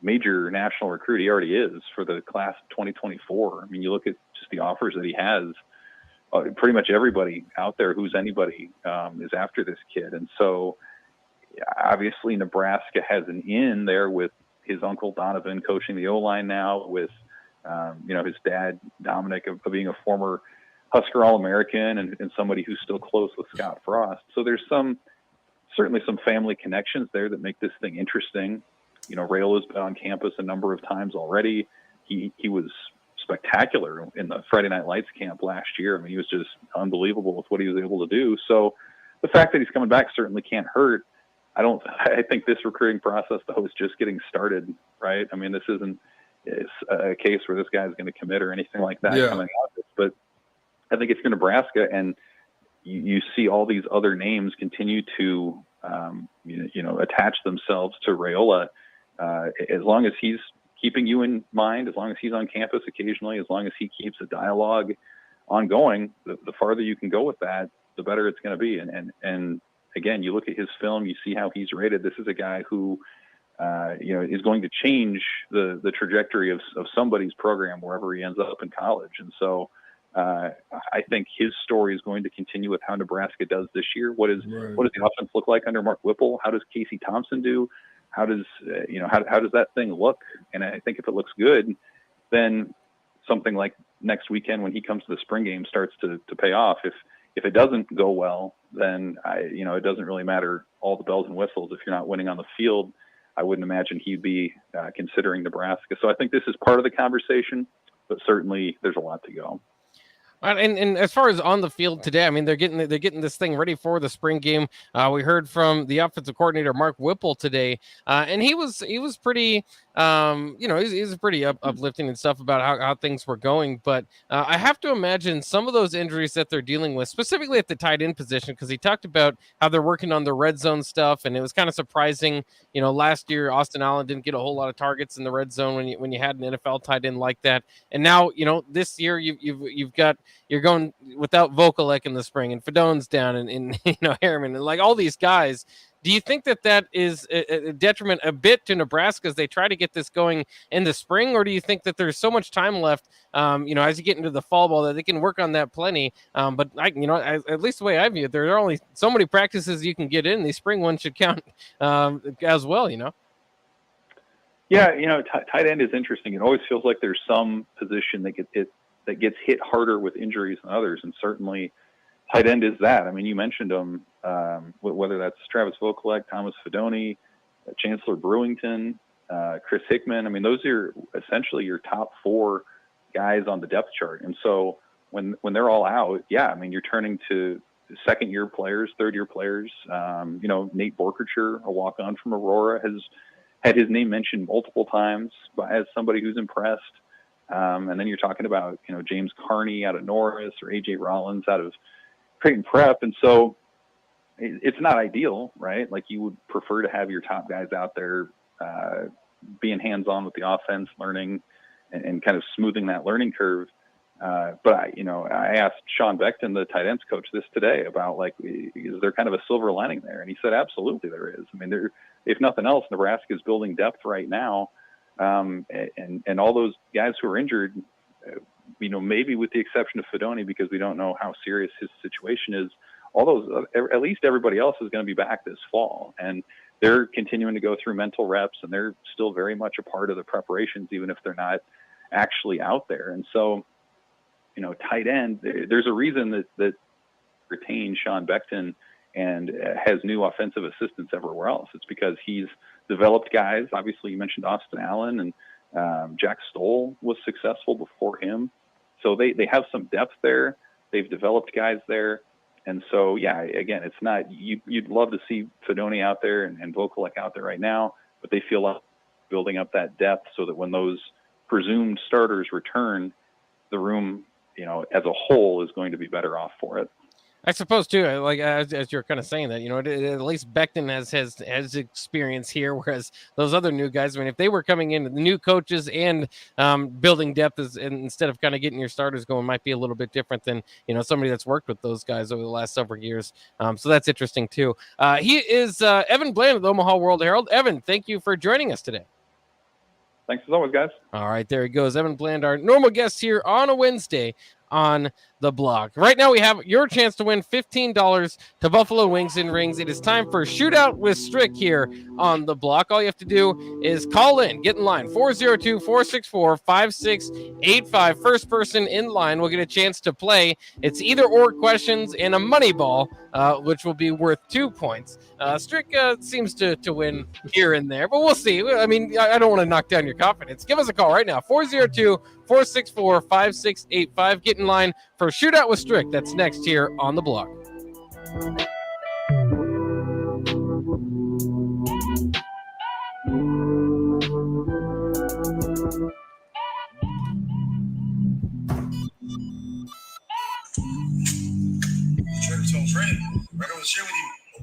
national recruit. He already is for the class of 2024. I mean, you look at just the offers that he has, pretty much everybody out there who's anybody is after this kid. And so obviously Nebraska has an in there with his uncle Donovan coaching the O-line now, with his dad Dominic of being a former Husker All-American and somebody who's still close with Scott Frost. So there's certainly some family connections there that make this thing interesting. Raiola's been on campus a number of times already. He was spectacular in the Friday Night Lights camp last year. I mean, he was just unbelievable with what he was able to do. So the fact that he's coming back certainly can't hurt. I think this recruiting process, though, is just getting started, right? I mean, this isn't a case where this guy's going to commit or anything like that coming out of this. But I think if you're Nebraska and you see all these other names continue to, attach themselves to Raiola, as long as he's keeping you in mind, as long as he's on campus occasionally, as long as he keeps a dialogue ongoing, the farther you can go with that, the better it's going to be. And again, you look at his film, you see how he's rated. This is a guy who, is going to change the trajectory of somebody's program wherever he ends up in college. And so I think his story is going to continue with how Nebraska does this year. What does the offense look like under Mark Whipple? How does Casey Thompson do? How does that thing look? And I think if it looks good, then something like next weekend when he comes to the spring game starts to pay off. If it doesn't go well, then it doesn't really matter all the bells and whistles. If you're not winning on the field, I wouldn't imagine he'd be considering Nebraska. So I think this is part of the conversation, but certainly there's a lot to go. And as far as on the field today, I mean, they're getting this thing ready for the spring game. We heard from the offensive coordinator Mark Whipple today, and he was pretty, he's pretty uplifting and stuff about how things were going. But I have to imagine some of those injuries that they're dealing with, specifically at the tight end position, because he talked about how they're working on the red zone stuff, and it was kind of surprising. Last year Austin Allen didn't get a whole lot of targets in the red zone when you had an NFL tight end like that, and now this year you're going without Vokalek in the spring, and Fadone's down, and Harriman, and like all these guys. Do you think that is a detriment a bit to Nebraska as they try to get this going in the spring, or do you think that there's so much time left, as you get into the fall ball, that they can work on that plenty? But at least the way I view it, there are only so many practices you can get in. These spring ones should count as well. Yeah, tight end is interesting. It always feels like there's some position that gets hit harder with injuries than others, and certainly tight end is that. I mean, you mentioned them, whether that's Travis Vokalek, Thomas Fedoni, Chancellor Brewington, Chris Hickman. I mean, those are essentially your top four guys on the depth chart. And so when they're all out, I mean, you're turning to second-year players, third-year players. Nate Borkercher, a walk-on from Aurora, has had his name mentioned multiple times as somebody who's impressed. And then you're talking about, James Carney out of Norris or A.J. Rollins out of Creighton Prep. And so it's not ideal, right? Like you would prefer to have your top guys out there being hands-on with the offense, learning and kind of smoothing that learning curve. But I asked Sean Beckton, the tight ends coach, this today about is there kind of a silver lining there? And he said, absolutely there is. I mean, if nothing else, Nebraska is building depth right now. And all those guys who are injured, maybe with the exception of Fedoni, because we don't know how serious his situation is, all those, at least everybody else is going to be back this fall. And they're continuing to go through mental reps, and they're still very much a part of the preparations, even if they're not actually out there. And so, tight end, there's a reason that retained Sean Beckton and has new offensive assistants everywhere else. It's because he's developed guys. Obviously, you mentioned Austin Allen, and Jack Stoll was successful before him. So they have some depth there. They've developed guys there. And so, again, it's not – you'd love to see Fedoni out there and Vokalek out there right now, but they feel like building up that depth so that when those presumed starters return, the room, as a whole is going to be better off for it. I suppose too. Like as you're kind of saying that, at least Becton has experience here, whereas those other new guys, I mean, if they were coming in, the new coaches and building depth instead of kind of getting your starters going, might be a little bit different than somebody that's worked with those guys over the last several years. So that's interesting too. He is Evan Bland of the Omaha World Herald. Evan, thank you for joining us today. Thanks as always, guys. All right, there he goes. Evan Bland, our normal guest here on a Wednesday on the block. Right now we have your chance to win $15 to Buffalo Wings and Rings. It is time for Shootout with Strick here on the block. All you have to do is call in, get in line, 402-464-5685. First person in line will get a chance to play. It's either or questions and a money ball, which will be worth 2 points. Strick seems to win here and there, but we'll see. I mean, I don't want to knock down your confidence. Give us a call right now, 402-464-5685. Get in line for Shootout with Strick. That's next here on the block.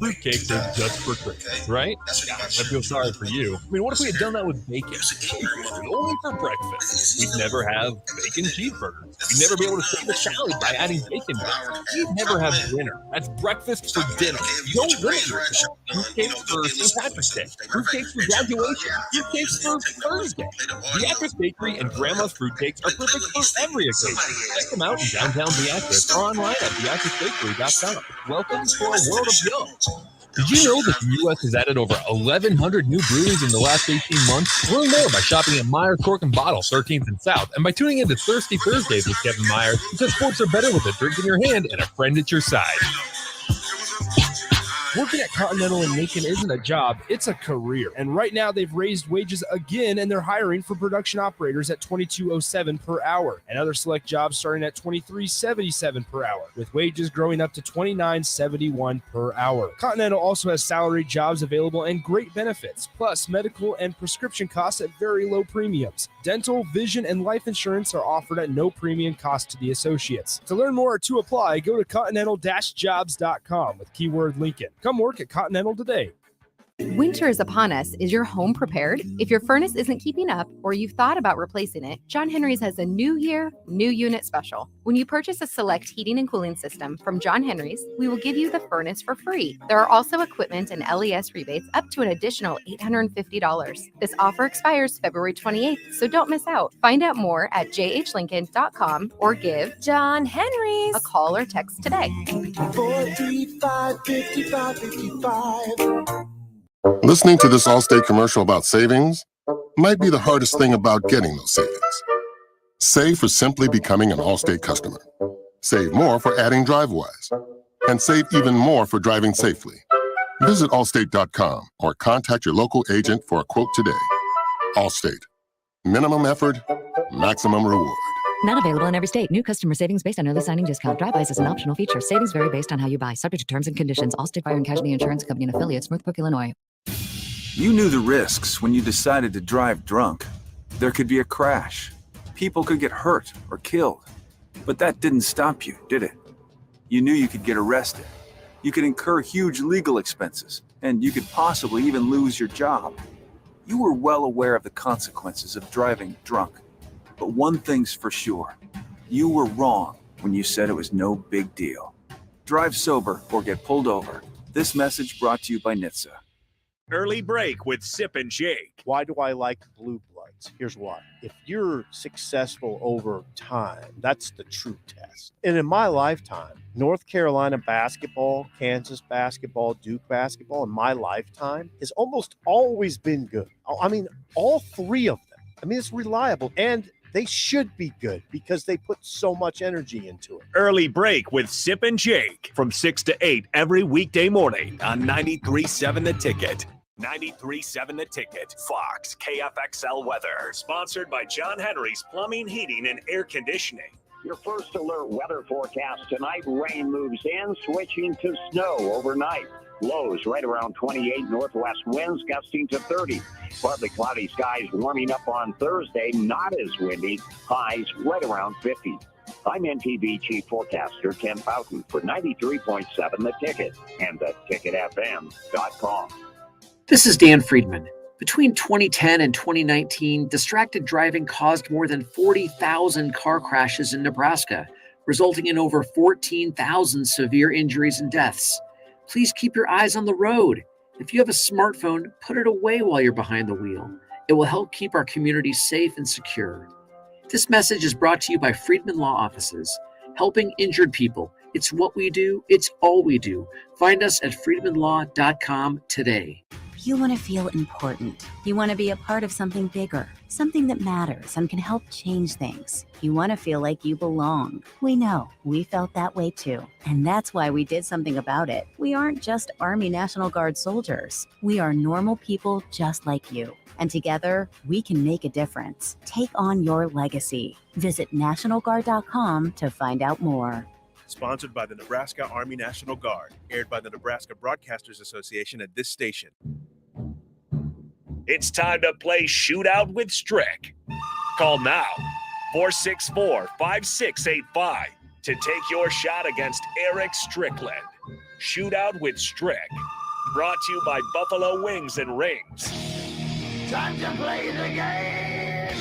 Fruitcakes are just for Christmas, right? I feel sorry for you. I mean, what if we had done that with bacon? Only for breakfast. We'd never have bacon cheeseburgers. We'd never be able to save a salad by adding bacon bits. We'd never have dinner. That's breakfast for dinner. You don't limit yourself. Fruitcakes for St. Patrick's Day. Fruitcakes for graduation. Fruitcakes for Thursday. Beatrice Bakery and Grandma's Fruitcakes are perfect for every occasion. Check them out in downtown Beatrice or online at beatricebakery.com. Welcome to a world of yum. Did you know that the U.S. has added over 1,100 new breweries in the last 18 months? Learn more by shopping at Meyer Cork and Bottle, 13th and South, and by tuning into Thirsty Thursdays with Kevin Meyer, because sports are better with a drink in your hand and a friend at your side. Working at Continental in Lincoln isn't a job, it's a career. And right now they've raised wages again and they're hiring for production operators at $22.07 per hour and other select jobs starting at $23.77 per hour, with wages growing up to $29.71 per hour. Continental also has salaried jobs available and great benefits, plus medical and prescription costs at very low premiums. Dental, vision, and life insurance are offered at no premium cost to the associates. To learn more or to apply, go to continental-jobs.com with keyword Lincoln. Come work at Continental today. Winter is upon us. Is your home prepared? If your furnace isn't keeping up or you've thought about replacing it, John Henry's has a new year, new unit special. When you purchase a select heating and cooling system from John Henry's, we will give you the furnace for free. There are also equipment and LES rebates up to an additional $850. This offer expires February 28th, so don't miss out. Find out more at jhlincoln.com or give John Henry's a call or text today. 435-5555. Listening to this Allstate commercial about savings might be the hardest thing about getting those savings. Save for simply becoming an Allstate customer. Save more for adding DriveWise. And save even more for driving safely. Visit allstate.com or contact your local agent for a quote today. Allstate. Minimum effort, maximum reward. Not available in every state. New customer savings based on early signing discount. Drive-bys is an optional feature. Savings vary based on how you buy. Subject to terms and conditions. Allstate Fire and Casualty Insurance Company and affiliates, Northbrook, Illinois. You knew the risks when you decided to drive drunk. There could be a crash. People could get hurt or killed. But that didn't stop you, did it? You knew you could get arrested. You could incur huge legal expenses, and you could possibly even lose your job. You were well aware of the consequences of driving drunk. But one thing's for sure. You were wrong when you said it was no big deal. Drive sober or get pulled over. This message brought to you by NHTSA. Early break with Sip and Jake. Why do I like Blue Bloods? Here's why. If you're successful over time, that's the true test. And in my lifetime, North Carolina basketball, Kansas basketball, Duke basketball in my lifetime has almost always been good. I mean, all three of them. I mean, it's reliable and they should be good because they put so much energy into it. Early break with Sip and Jake from 6 to 8 every weekday morning on 93.7 The Ticket. 93.7 The Ticket. Fox KFXL weather. Sponsored by John Henry's Plumbing, Heating, and Air Conditioning. Your first alert weather forecast tonight. Rain moves in, switching to snow overnight. Lows right around 28, northwest winds gusting to 30. Partly cloudy skies warming up on Thursday, not as windy. Highs right around 50. I'm NTV Chief Forecaster Ken Fountain for 93.7 The Ticket and theticketfm.com. This is Dan Friedman. Between 2010 and 2019, distracted driving caused more than 40,000 car crashes in Nebraska, resulting in over 14,000 severe injuries and deaths. Please keep your eyes on the road. If you have a smartphone, put it away while you're behind the wheel. It will help keep our community safe and secure. This message is brought to you by Friedman Law Offices, helping injured people. It's what we do. It's all we do. Find us at friedmanlaw.com today. You want to feel important. You want to be a part of something bigger, something that matters and can help change things. You want to feel like you belong. We know. We felt that way too. And that's why we did something about it. We aren't just Army National Guard soldiers. We are normal people just like you. And together, we can make a difference. Take on your legacy. Visit NationalGuard.com to find out more. Sponsored by the Nebraska Army National Guard. Aired by the Nebraska Broadcasters Association at this station. It's time to play Shootout with Strick. Call now, 464-5685, to take your shot against Eric Strickland. Shootout with Strick. Brought to you by Buffalo Wings and Rings. Time to play the game!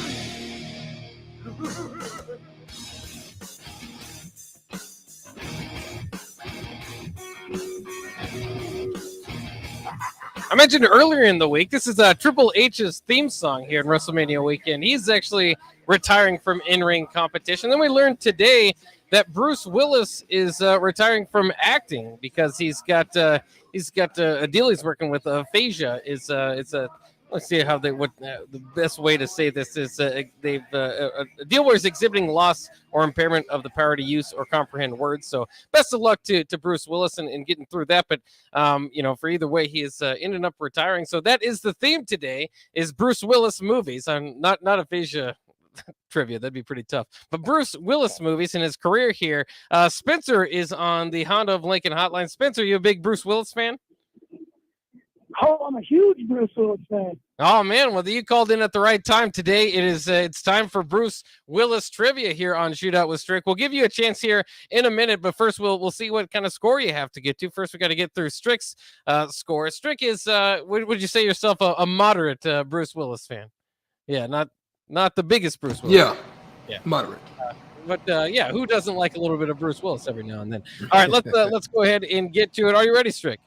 I mentioned earlier in the week, this is Triple H's theme song here in WrestleMania weekend. He's actually retiring from in-ring competition. Then we learned today that Bruce Willis is retiring from acting because he's got a deal he's working with. Aphasia is let's see how the best way to say this is a deal where he's exhibiting loss or impairment of the power to use or comprehend words. So best of luck to Bruce Willis in getting through that. But for either way, he is ending up retiring. So that is the theme today: is Bruce Willis movies. I'm not aphasia trivia. That'd be pretty tough. But Bruce Willis movies in his career here. Spencer is on the Honda of Lincoln hotline. Spencer, you a big Bruce Willis fan? Oh, I'm a huge Bruce Willis fan. Oh man, well you called in at the right time today. It is it's time for Bruce Willis trivia here on Shootout with Strick. We'll give you a chance here in a minute, but first we'll see what kind of score you have to get to. First, we got to get through Strick's score. Strick is would you say yourself a moderate Bruce Willis fan? Yeah, not the biggest Bruce Willis. Yeah, moderate. But who doesn't like a little bit of Bruce Willis every now and then? All right, let's go ahead and get to it. Are you ready, Strick?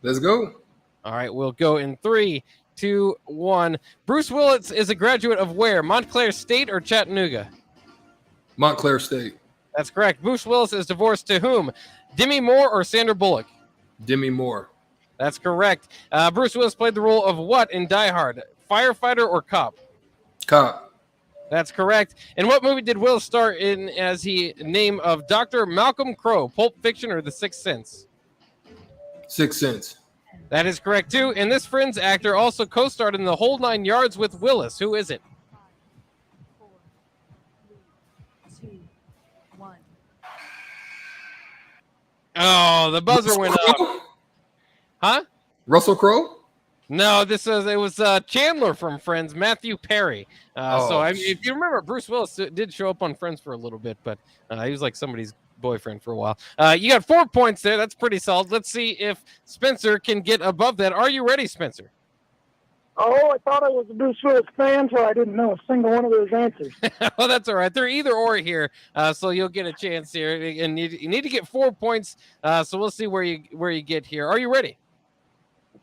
Let's go. All right, we'll go in 3, 2, 1. Bruce Willis is a graduate of where? Montclair State or Chattanooga? Montclair State. That's correct. Bruce Willis is divorced to whom? Demi Moore or Sandra Bullock? Demi Moore. That's correct. Bruce Willis played the role of what in Die Hard? Firefighter or cop? Cop. That's correct. In what movie did Willis star in as the name of Dr. Malcolm Crowe? Pulp Fiction or The Sixth Sense? Sixth Sense. That is correct, too. And this Friends actor also co-starred in The Whole Nine Yards with Willis. Who is it? 4, 3, 2, 1. Oh, the buzzer went off. Huh? Russell Crowe? No, it was Chandler from Friends, Matthew Perry. If you remember, Bruce Willis did show up on Friends for a little bit, but he was like somebody's boyfriend for a while. You got 4 points there. That's pretty solid. Let's see if Spencer can get above that. Are you ready, Spencer? Oh, I thought I was a Bruce Willis fan, so I didn't know a single one of those answers. Well, that's all right. They're either or here, so you'll get a chance here. And you need to get 4 points, so we'll see where you get here. Are you ready?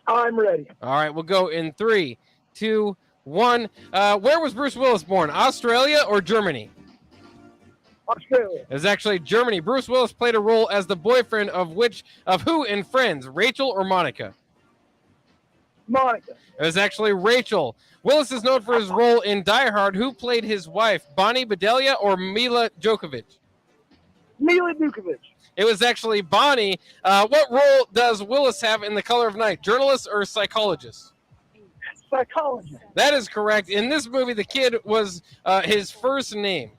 I'm ready. All right, we'll go in 3, 2, 1. Where was Bruce Willis born? Australia or Germany? Australia. It was actually Germany. Bruce Willis played a role as the boyfriend of who in Friends? Rachel or Monica? Monica. It was actually Rachel. Willis is known for his role in Die Hard. Who played his wife? Bonnie Bedelia or Mila Djokovic? Mila Djokovic. It was actually Bonnie. What role does Willis have in The Color of Night? Journalist or psychologist? Psychologist. That is correct. In this movie, the kid was his first name.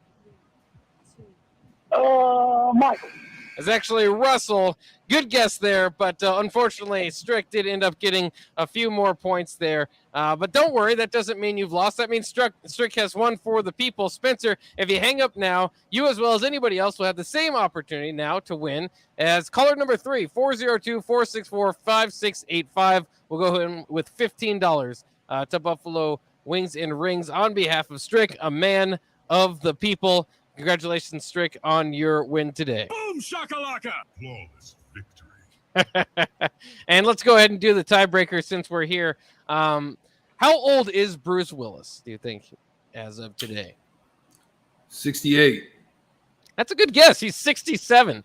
Michael. It's actually Russell. Good guess there, but unfortunately, Strick did end up getting a few more points there. But don't worry, that doesn't mean you've lost. That means Strick has won for the people. Spencer, if you hang up now, you as well as anybody else will have the same opportunity now to win as caller number 3, 402-464-5685. We'll go in with $15 to Buffalo Wings and Rings on behalf of Strick, a man of the people. Congratulations, Strick, on your win today. Boom shakalaka! Flawless victory. And let's go ahead and do the tiebreaker since we're here. How old is Bruce Willis, do you think, as of today? 68. That's a good guess. He's 67.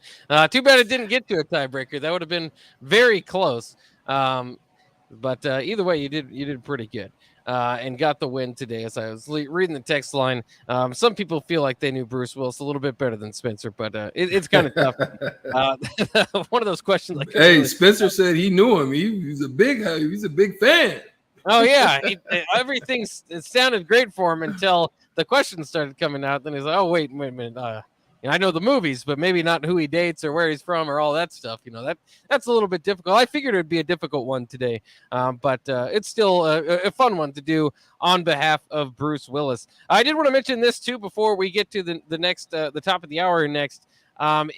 Too bad it didn't get to a tiebreaker. That would have been very close. But either way, you did pretty good. And got the win today. As I was reading the text line, some people feel like they knew Bruce Willis a little bit better than Spencer, but it's kind of tough. One of those questions. Like, hey, Spencer said he knew him. He's a big fan. Oh yeah, everything it sounded great for him until the questions started coming out. Then he's like, "Oh wait a minute, I know the movies, but maybe not who he dates or where he's from or all that stuff." That's a little bit difficult. I figured it would be a difficult one today, but it's still a fun one to do on behalf of Bruce Willis. I did want to mention this too before we get to the next, the top of the hour next,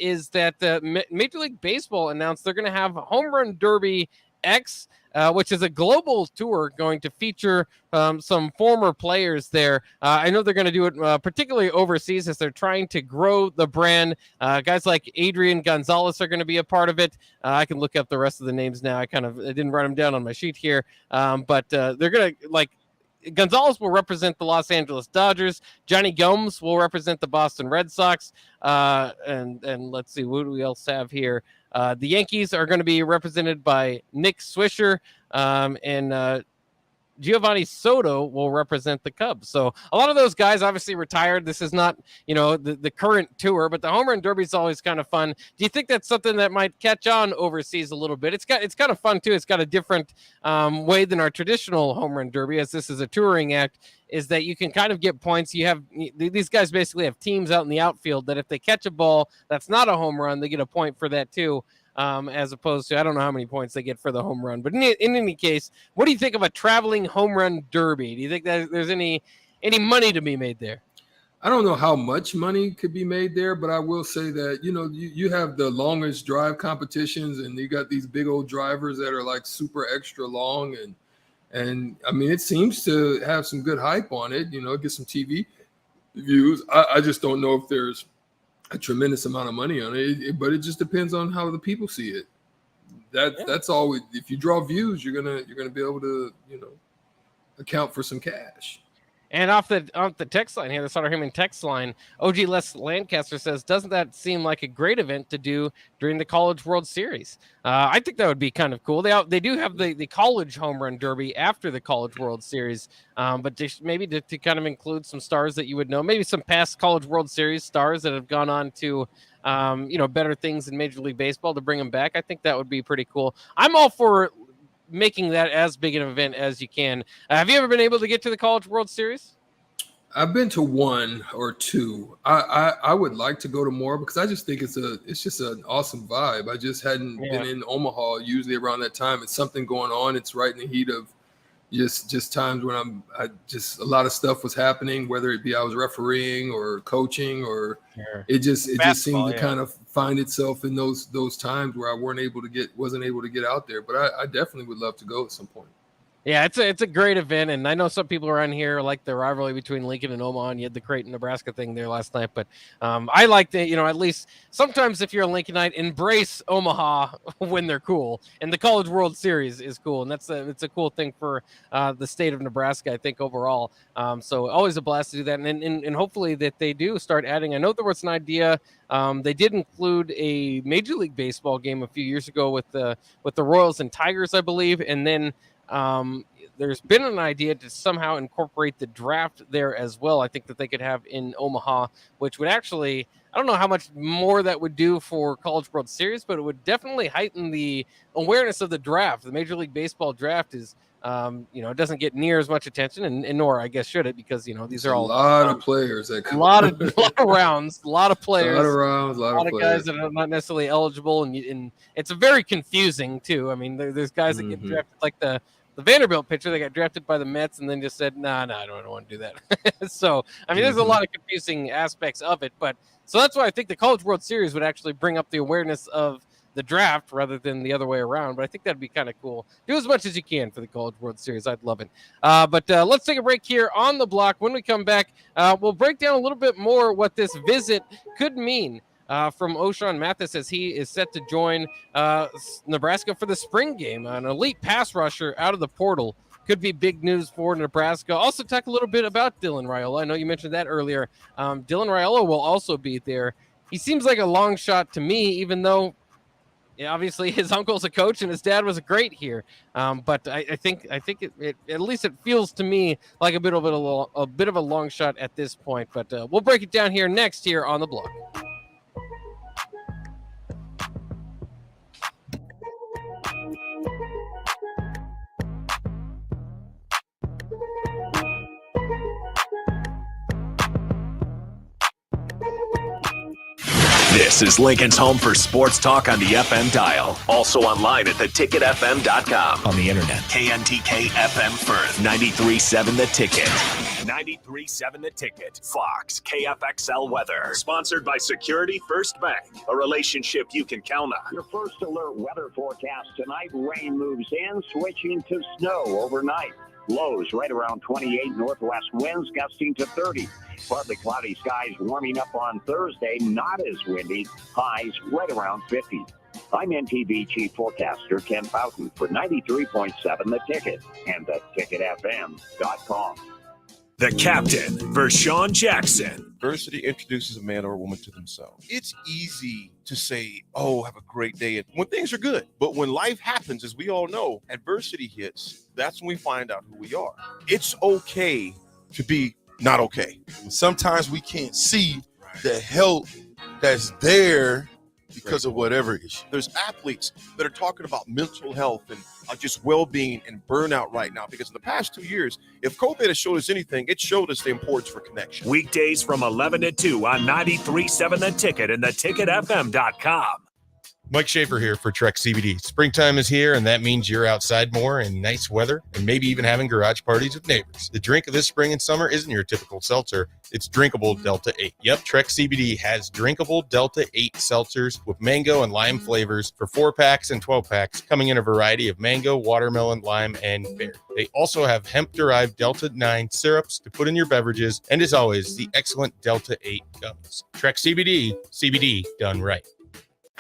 is that Major League Baseball announced they're going to have Home Run Derby X, which is a global tour going to feature some former players there. I know they're going to do it particularly overseas as they're trying to grow the brand. Guys like Adrian Gonzalez are going to be a part of it. I can look up the rest of the names now. I didn't write them down on my sheet here, but they're going to Gonzalez will represent the Los Angeles Dodgers. Johnny Gomes will represent the Boston Red Sox. And let's see, what do we else have here? The Yankees are going to be represented by Nick Swisher, and Giovanni Soto will represent the Cubs. So a lot of those guys obviously retired. This is not, the current tour, but the Home Run Derby is always kind of fun. Do you think that's something that might catch on overseas a little bit? It's kind of fun too. It's got a different way than our traditional Home Run Derby, as this is a touring act, is that you can kind of get points. These guys basically have teams out in the outfield that if they catch a ball that's not a home run, they get a point for that too. As opposed to, I don't know how many points they get for the home run. But in any case, what do you think of a traveling home run derby? Do you think that there's any money to be made there? I don't know how much money could be made there, but I will say that, you have the longest drive competitions, and you got these big old drivers that are like super extra long. And I mean, it seems to have some good hype on it, get some TV views. I just don't know if there's a tremendous amount of money on it, but it just depends on how the people see it. That's always, if you draw views, you're gonna be able to account for some cash. And off the text line here, the Sutter Heyman text line, OG Les Lancaster says, doesn't that seem like a great event to do during the College World Series? I think that would be kind of cool. They do have the College Home Run Derby after the College World Series, but maybe to kind of include some stars that you would know, maybe some past College World Series stars that have gone on to better things in Major League Baseball, to bring them back. I think that would be pretty cool. I'm all for making that as big an event as you can. Have you ever been able to get to the College World Series? I've been to one or two. I would like to go to more because I just think it's just an awesome vibe. I just hadn't been in Omaha. Usually around that time, it's something going on. It's right in the heat of just times when I a lot of stuff was happening, whether it be I was refereeing or coaching, or it just seemed to kind of find itself in those times where I wasn't able to get out there. But I definitely would love to go at some point. Yeah, it's a great event, and I know some people around here like the rivalry between Lincoln and Omaha, and you had the Creighton, Nebraska thing there last night. But I like to, at least sometimes if you're a Lincolnite, embrace Omaha when they're cool, and the College World Series is cool, and it's a cool thing for the state of Nebraska, I think, overall. So always a blast to do that, and hopefully that they do start adding. I know there was an idea. They did include a Major League Baseball game a few years ago with the Royals and Tigers, I believe, and then there's been an idea to somehow incorporate the draft there as well. I think that they could have in Omaha, which would actually I don't know how much more that would do for College World Series, but it would definitely heighten the awareness of the draft. The Major League Baseball draft is, it doesn't get near as much attention, and nor I guess should it, because these are all a lot of players that a lot of rounds, a lot of players, a lot of rounds, a lot of guys that are not necessarily eligible, and it's very confusing too. I mean, there's guys that get drafted, like the Vanderbilt pitcher. They got drafted by the Mets and then just said, "Nah, I don't want to do that." So, I mean, there's a lot of confusing aspects of it, but so that's why I think the College World Series would actually bring up the awareness of the draft rather than the other way around. But I think that'd be kind of cool. Do as much as you can for the College World Series. I'd love it. But let's take a break here on the block. When we come back, we'll break down a little bit more what this visit could mean from O'Shawn Mathis as he is set to join Nebraska for the spring game. An elite pass rusher out of the portal could be big news for Nebraska. Also talk a little bit about Dylan Ryello. I know you mentioned that earlier. Dylan Ryello will also be there. He seems like a long shot to me, even though obviously his uncle's a coach and his dad was great here. But I think it at least it feels to me like a bit of a long shot at this point. But we'll break it down here next here on the block. This is Lincoln's home for sports talk on the FM dial. Also online at theticketfm.com. On the internet. KNTK FM Firth. 93.7 The Ticket. 93.7 The Ticket. Fox. KFXL Weather. Sponsored by Security First Bank. A relationship you can count on. Your first alert weather forecast tonight. Rain moves in, switching to snow overnight. Lows right around 28, northwest winds gusting to 30. Partly cloudy skies warming up on Thursday, not as windy. Highs right around 50. I'm NTV Chief Forecaster Ken Fountain for 93.7 The Ticket and theticketfm.com. The captain, Vershawn Jackson. Adversity introduces a man or a woman to themselves. It's easy to say, oh, have a great day when things are good. But when life happens, as we all know, adversity hits, that's when we find out who we are. It's okay to be not okay. Sometimes we can't see the help that's there because of whatever issue. There's athletes that are talking about mental health and just well-being and burnout right now, because in the past 2 years, if COVID has showed us anything, it showed us the importance for connection. Weekdays from 11 to 2 on 93.7 The Ticket and theticketfm.com. Mike Schaefer here for Trek CBD. Springtime is here, and that means you're outside more in nice weather and maybe even having garage parties with neighbors. The drink of this spring and summer isn't your typical seltzer. It's drinkable Delta 8. Yep, Trek CBD has drinkable Delta 8 seltzers with mango and lime flavors for 4-packs and 12-packs, coming in a variety of mango, watermelon, lime, and berry. They also have hemp-derived Delta 9 syrups to put in your beverages, and as always, the excellent Delta 8 gummies. Trek CBD, CBD done right.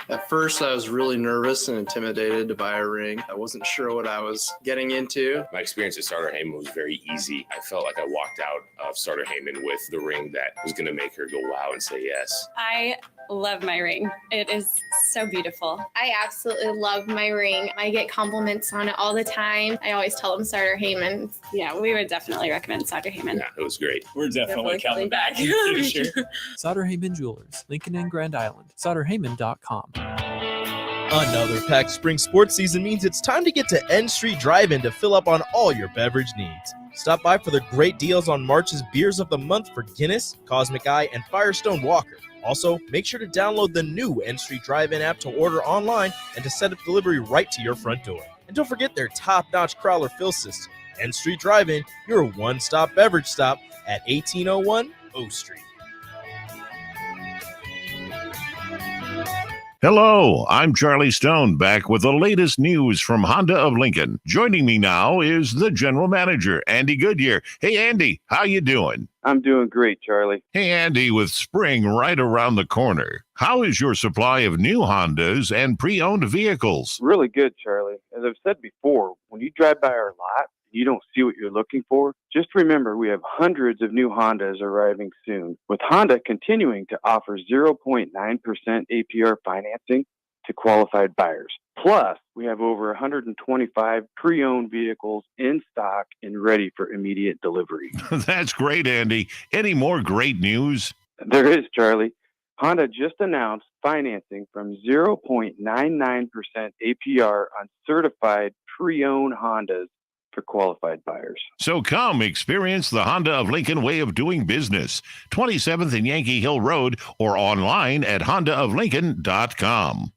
At first, I was really nervous and intimidated to buy a ring. I wasn't sure what I was getting into. My experience at Starter Heyman was very easy. I felt like I walked out of Starter Heyman with the ring that was going to make her go wow and say yes. I love my ring. It is so beautiful. I absolutely love my ring. I get compliments on it all the time. I always tell them Starter Heyman. Yeah, we would definitely recommend Starter Heyman. Yeah, it was great. We're definitely coming back in the future. Sauter Heyman Jewelers, Lincoln and Grand Island. SauterHeyman.com. Another packed spring sports season means it's time to get to N Street Drive-In to fill up on all your beverage needs. Stop by for the great deals on March's Beers of the Month for Guinness, Cosmic Eye, and Firestone Walker. Also, make sure to download the new N Street Drive-In app to order online and to set up delivery right to your front door. And don't forget their top-notch crowler fill system. N Street Drive-In, your one-stop beverage stop at 1801 O Street. Hello, I'm Charlie Stone, back with the latest news from Honda of Lincoln. Joining me now is the general manager, Andy Goodyear. Hey, Andy, how you doing? I'm doing great, Charlie. Hey, Andy, with spring right around the corner, how is your supply of new Hondas and pre-owned vehicles? Really good, Charlie. As I've said before, when you drive by our lot, you don't see what you're looking for, just remember we have hundreds of new Hondas arriving soon, with Honda continuing to offer 0.9% APR financing to qualified buyers. Plus, we have over 125 pre-owned vehicles in stock and ready for immediate delivery. That's great, Andy. Any more great news? There is, Charlie. Honda just announced financing from 0.99% APR on certified pre-owned Hondas for qualified buyers. So come experience the Honda of Lincoln way of doing business. 27th and Yankee Hill Road or online at hondaoflincoln.com.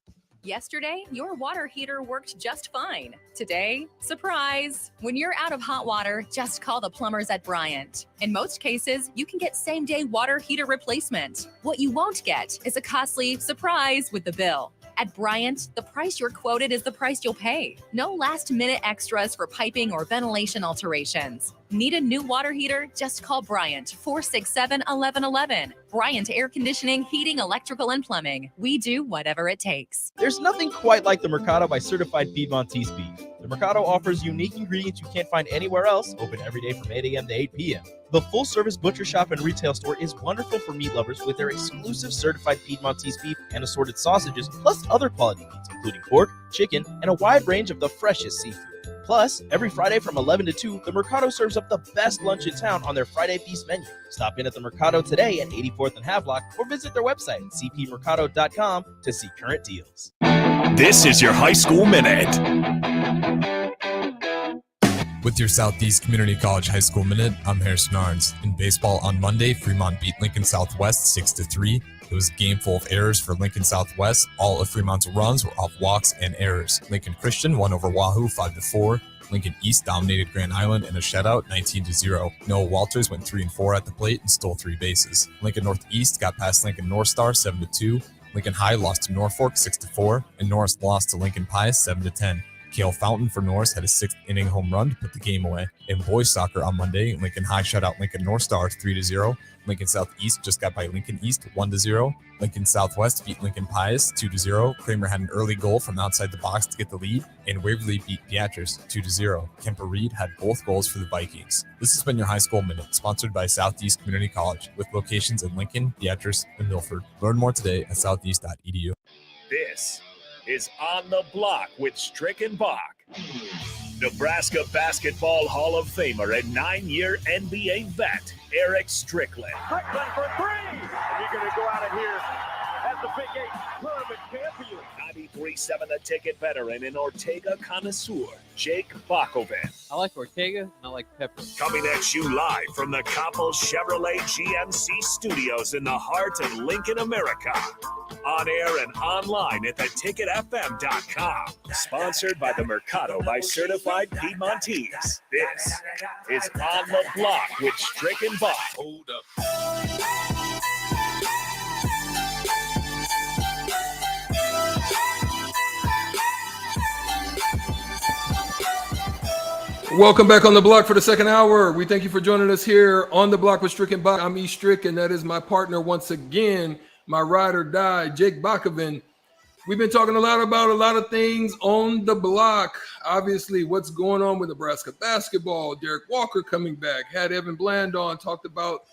Yesterday, your water heater worked just fine. Today, surprise! When you're out of hot water, just call the plumbers at Bryant. In most cases, you can get same-day water heater replacement. What you won't get is a costly surprise with the bill. At Bryant, the price you're quoted is the price you'll pay. No last-minute extras for piping or ventilation alterations. Need a new water heater? Just call Bryant, 467-1111. Bryant Air Conditioning, Heating, Electrical, and Plumbing. We do whatever it takes. There's nothing quite like the Mercado by Certified Piedmontese Beef. The Mercado offers unique ingredients you can't find anywhere else, open every day from 8 a.m. to 8 p.m. The full-service butcher shop and retail store is wonderful for meat lovers with their exclusive certified Piedmontese beef and assorted sausages, plus other quality meats, including pork, chicken, and a wide range of the freshest seafood. Plus, every Friday from 11 to 2, the Mercado serves up the best lunch in town on their Friday Feast menu. Stop in at the Mercado today at 84th and Havelock or visit their website at cpmercado.com to see current deals. This is your High School Minute. With your Southeast Community College High School Minute, I'm Harrison Arns. In baseball on Monday, Fremont beat Lincoln Southwest 6-3. It was a game full of errors for Lincoln Southwest. All of Fremont's runs were off walks and errors. Lincoln Christian won over Wahoo 5-4. Lincoln East dominated Grand Island in a shutout 19-0. Noah Walters went 3-4 at the plate and stole 3 bases. Lincoln Northeast got past Lincoln North Star 7-2. Lincoln High lost to Norfolk 6-4, and Norris lost to Lincoln Pius 7-10. Cale Fountain for Norris had a 6th inning home run to put the game away. In boys soccer on Monday, Lincoln High shut out Lincoln North Star 3-0. Lincoln Southeast just got by Lincoln East 1-0. Lincoln Southwest beat Lincoln Pius 2-0. Kramer had an early goal from outside the box to get the lead, and Waverly beat Beatrice 2-0. Kemper Reed had both goals for the Vikings. This has been your High School Minute, sponsored by Southeast Community College, with locations in Lincoln, Beatrice, and Milford. Learn more today at southeast.edu. This is On the Block with Strick and Bach. Nebraska Basketball Hall of Famer and 9-year NBA vet, Eric Strickland. Strickland for 3. And you're going to go out of here as the Big 8 tournament champion. 93.7 The Ticket veteran and Ortega connoisseur, Jake Bakoven. I like Ortega, and I like pepper. Coming at you live from the Coppel Chevrolet GMC studios in the heart of Lincoln, America. On air and online at theticketfm.com. Sponsored by the Mercado by Certified Piedmontese. This is On the Block with Strick and Bach. Hold up. Welcome back on the block for the second hour. We thank you for joining us here on the block with Strick and Bach. I'm E. Strick, and that is my partner once again, my ride or die, Jake Bakoven. We've been talking a lot about a lot of things on the block. Obviously, what's going on with Nebraska basketball, Derrick Walker coming back, had Evan Bland on, talked about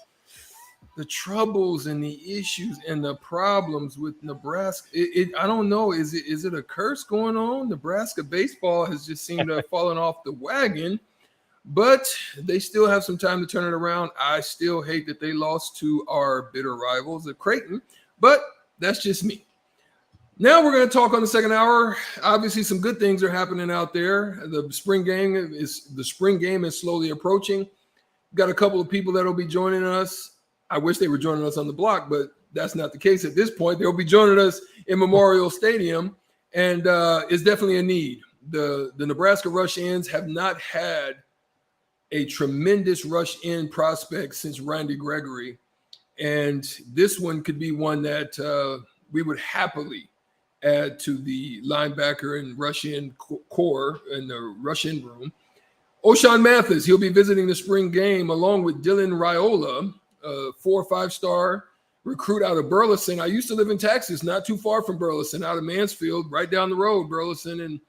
the troubles and the issues and the problems with Nebraska. I don't know. Is it a curse going on? Nebraska baseball has just seemed to have fallen off the wagon, but they still have some time to turn it around. I still hate that they lost to our bitter rivals at Creighton, but that's just me. Now we're going to talk on the second hour. Obviously, some good things are happening out there. The spring game is slowly approaching. Got a couple of people that will be joining us. I wish they were joining us on the block, but that's not the case at this point. They'll be joining us in Memorial Stadium, and it's definitely a need. The Nebraska rush-ins have not had a tremendous rush-in prospect since Randy Gregory, and this one could be one that we would happily add to the linebacker and rush-in core in the rush-in room. O'Shawn Mathis, he'll be visiting the spring game along with Dylan Ryello, 4 or 5-star recruit out of Burleson. I used to live in Texas, not too far from Burleson, out of Mansfield, right down the road, Burleson, and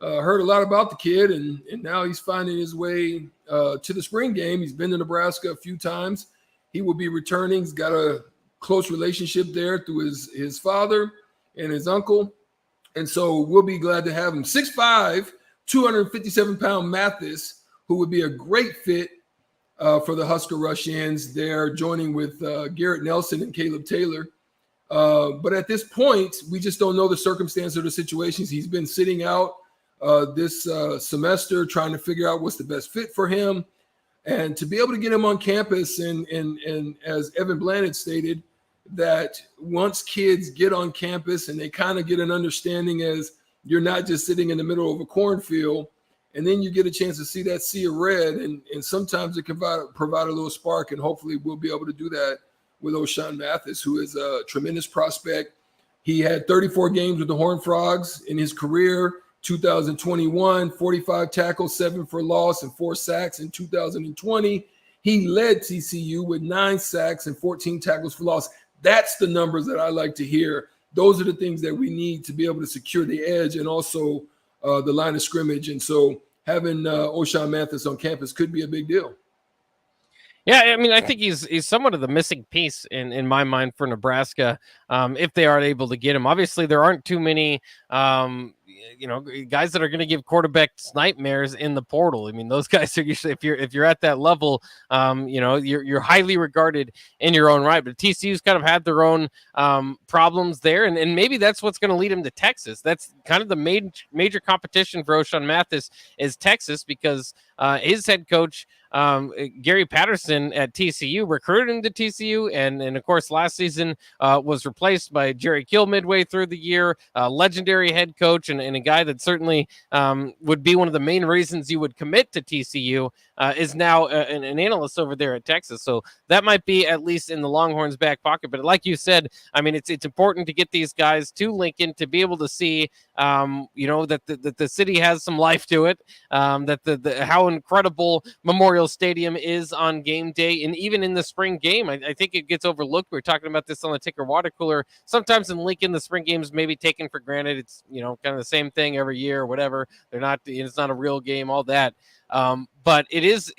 heard a lot about the kid, and now he's finding his way to the spring game. He's been to Nebraska a few times. He will be returning. He's got a close relationship there through his father and his uncle, and so we'll be glad to have him. 6'5", 257-pound Mathis, who would be a great fit for the Husker rush-ins there, joining with Garrett Nelson and Caleb Taylor. But at this point, we just don't know the circumstance or the situations. He's been sitting out this semester trying to figure out what's the best fit for him. And to be able to get him on campus and as Evan Bland had stated, that once kids get on campus and they kind of get an understanding as you're not just sitting in the middle of a cornfield, and then you get a chance to see that sea of red, and sometimes it can provide a little spark, and hopefully we'll be able to do that with O'Shawn Mathis, who is a tremendous prospect. He had 34 games with the Horned Frogs in his career. 2021, 45 tackles, 7 for loss, and 4 sacks. In 2020, he led TCU with 9 sacks and 14 tackles for loss. That's the numbers that I like to hear. Those are the things that we need to be able to secure the edge and also the line of scrimmage. And so having O'Shawn Mathis on campus could be a big deal. Yeah, I mean, I think he's somewhat of the missing piece in my mind for Nebraska if they are able to get him. Obviously, there aren't too many, guys that are going to give quarterbacks nightmares in the portal. I mean, those guys are usually, if you're at that level, you're highly regarded in your own right. But TCU's kind of had their own problems there, and maybe that's what's going to lead him to Texas. That's kind of the major competition for O'Shawn Mathis is Texas, because his head coach, Gary Patterson at TCU, recruited him to TCU, and of course last season was replaced by Jerry Kill midway through the year, a legendary head coach and a guy that certainly would be one of the main reasons you would commit to TCU, is now an analyst over there at Texas. So that might be at least in the Longhorns' back pocket. But like you said, I mean, it's important to get these guys to Lincoln to be able to see, that the city has some life to it, that how incredible Memorial Stadium is on game day, and even in the spring game, I think it gets overlooked. We were talking about this on the Ticker Water Cooler. Sometimes in Lincoln, the spring games may be taken for granted. It's kind of the same thing every year or whatever. It's not a real game, all that. But it is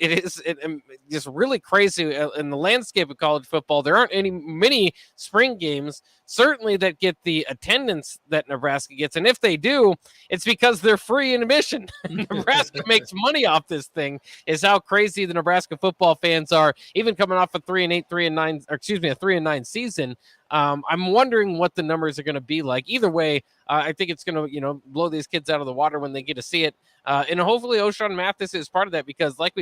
just really crazy in the landscape of college football. There aren't many spring games, certainly, that get the attendance that Nebraska gets. And if they do, it's because they're free in admission. Nebraska makes money off this thing, is how crazy the Nebraska football fans are, even coming off a 3-8, 3-9, or excuse me, a 3-9 season. I'm wondering what the numbers are going to be like. Either way, I think it's going to, blow these kids out of the water when they get to see it. And hopefully O'Shawn Mathis is part of that, because like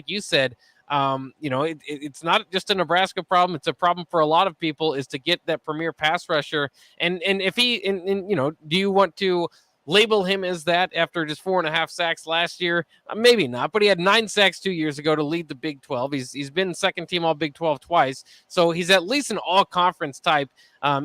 you said, it's not just a Nebraska problem. It's a problem for a lot of people, is to get that premier pass rusher. And if do you want to label him as that after just 4.5 sacks last year? Maybe not, but he had 9 sacks 2 years ago to lead the Big 12. He's been second team all Big 12 twice. So he's at least an all conference type.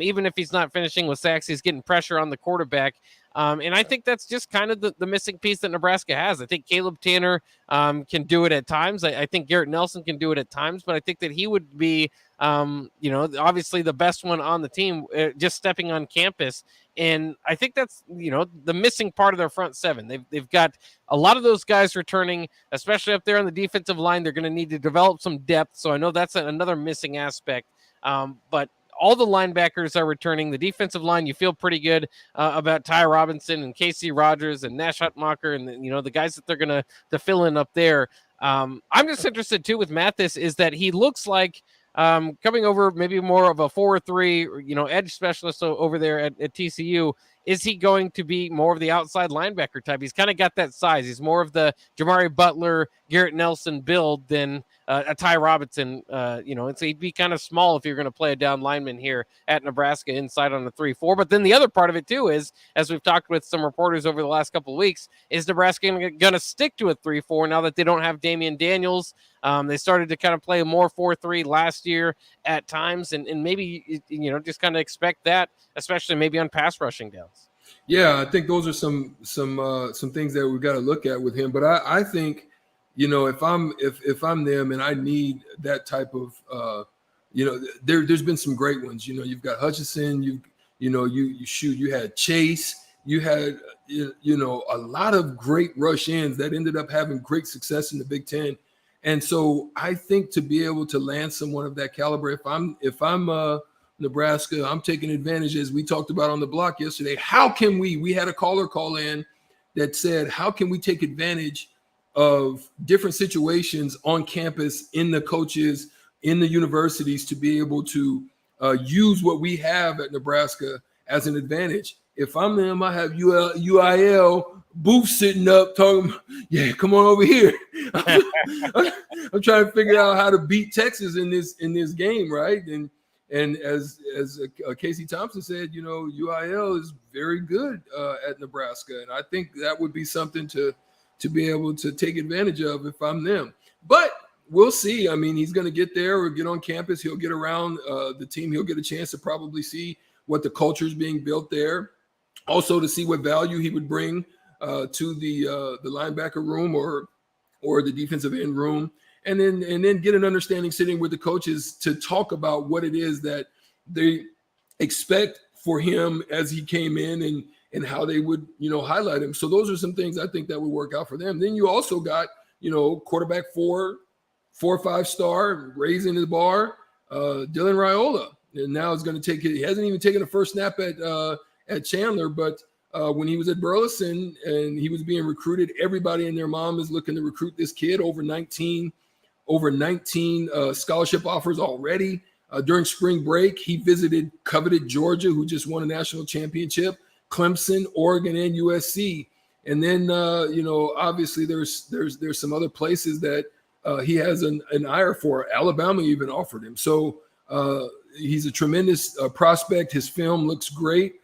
Even if he's not finishing with sacks, he's getting pressure on the quarterback. And I think that's just kind of the missing piece that Nebraska has. I think Caleb Tanner can do it at times. I think Garrett Nelson can do it at times, but I think that he would be, obviously the best one on the team, just stepping on campus. And I think that's, the missing part of their front seven. They've got a lot of those guys returning, especially up there on the defensive line. They're going to need to develop some depth. So I know that's another missing aspect. But all the linebackers are returning. The defensive line, you feel pretty good about Ty Robinson and Casey Rogers and Nash Hutmacher and the guys that they're going to fill in up there. I'm just interested too with Mathis, is that he looks like coming over maybe more of a 4-3, edge specialist over there at TCU. Is he going to be more of the outside linebacker type? He's kind of got that size. He's more of the Jamari Butler, Garrett Nelson build than a Ty Robinson. So he'd be kind of small if you're going to play a down lineman here at Nebraska inside on the 3-4. But then the other part of it too is, as we've talked with some reporters over the last couple of weeks, is Nebraska going to stick to a 3-4 now that they don't have Damian Daniels? They started to kind of play a more 4-3 last year at times, and maybe just kind of expect that, especially maybe on pass rushing downs. Yeah, I think those are some things that we've got to look at with him. But I think, if I'm them and I need that type of, there's been some great ones. You've got Hutchinson. You had Chase. You had a lot of great rush ends that ended up having great success in the Big Ten. And so I think to be able to land someone of that caliber, if I'm Nebraska, I'm taking advantage, as we talked about on the block yesterday. How can we had a caller call in that said, how can we take advantage of different situations on campus, in the coaches, in the universities, to be able to use what we have at Nebraska as an advantage. If I'm them, I have UIL Booth sitting up talking, yeah, come on over here. I'm trying to figure out how to beat Texas in this game, right? And as Casey Thompson said, UIL is very good at Nebraska, and I think that would be something to be able to take advantage of if I'm them. But we'll see. I mean, he's going to get there or get on campus. He'll get around the team. He'll get a chance to probably see what the culture is being built there. Also to see what value he would bring to the linebacker room or the defensive end room, and then get an understanding sitting with the coaches to talk about what it is that they expect for him as he came in and how they would highlight him. So those are some things I think that would work out for them. Then you also got quarterback 4 or 5 star raising the bar, Dylan Ryello, and now is going to take it. He hasn't even taken the first snap at Chandler, but when he was at Burleson and he was being recruited, everybody and their mom is looking to recruit this kid. Over 19 scholarship offers already. During spring break, he visited coveted Georgia, who just won a national championship, Clemson, Oregon, and USC. And then obviously there's some other places that he has an eye for. Alabama even offered him. So he's a tremendous prospect. His film looks great.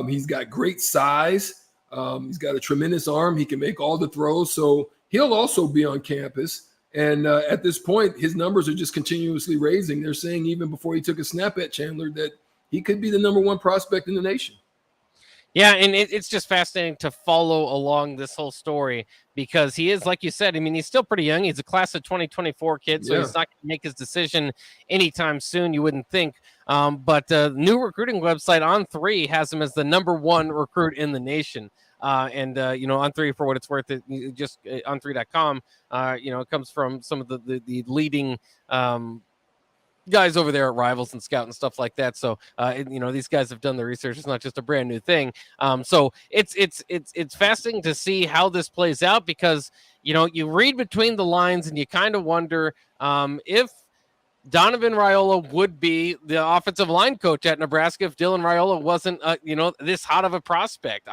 He's got great size. He's got a tremendous arm. He can make all the throws. So he'll also be on campus. And at this point, his numbers are just continuously raising. They're saying even before he took a snap at Chandler that he could be the number 1 prospect in the nation. Yeah, and it's just fascinating to follow along this whole story because he is, like you said, I mean, he's still pretty young. He's a class of 2024 kid, so he's not going to make his decision anytime soon, you wouldn't think. But the new recruiting website, On3, has him as the number 1 recruit in the nation. On3, for what it's worth, just on3.com, it comes from some of the leading guys over there at Rivals and Scout and stuff like that. So, these guys have done the research. It's not just a brand new thing. So it's fascinating to see how this plays out because, you read between the lines and you kind of wonder if Donovan Raiola would be the offensive line coach at Nebraska if Dylan Raiola wasn't, this hot of a prospect.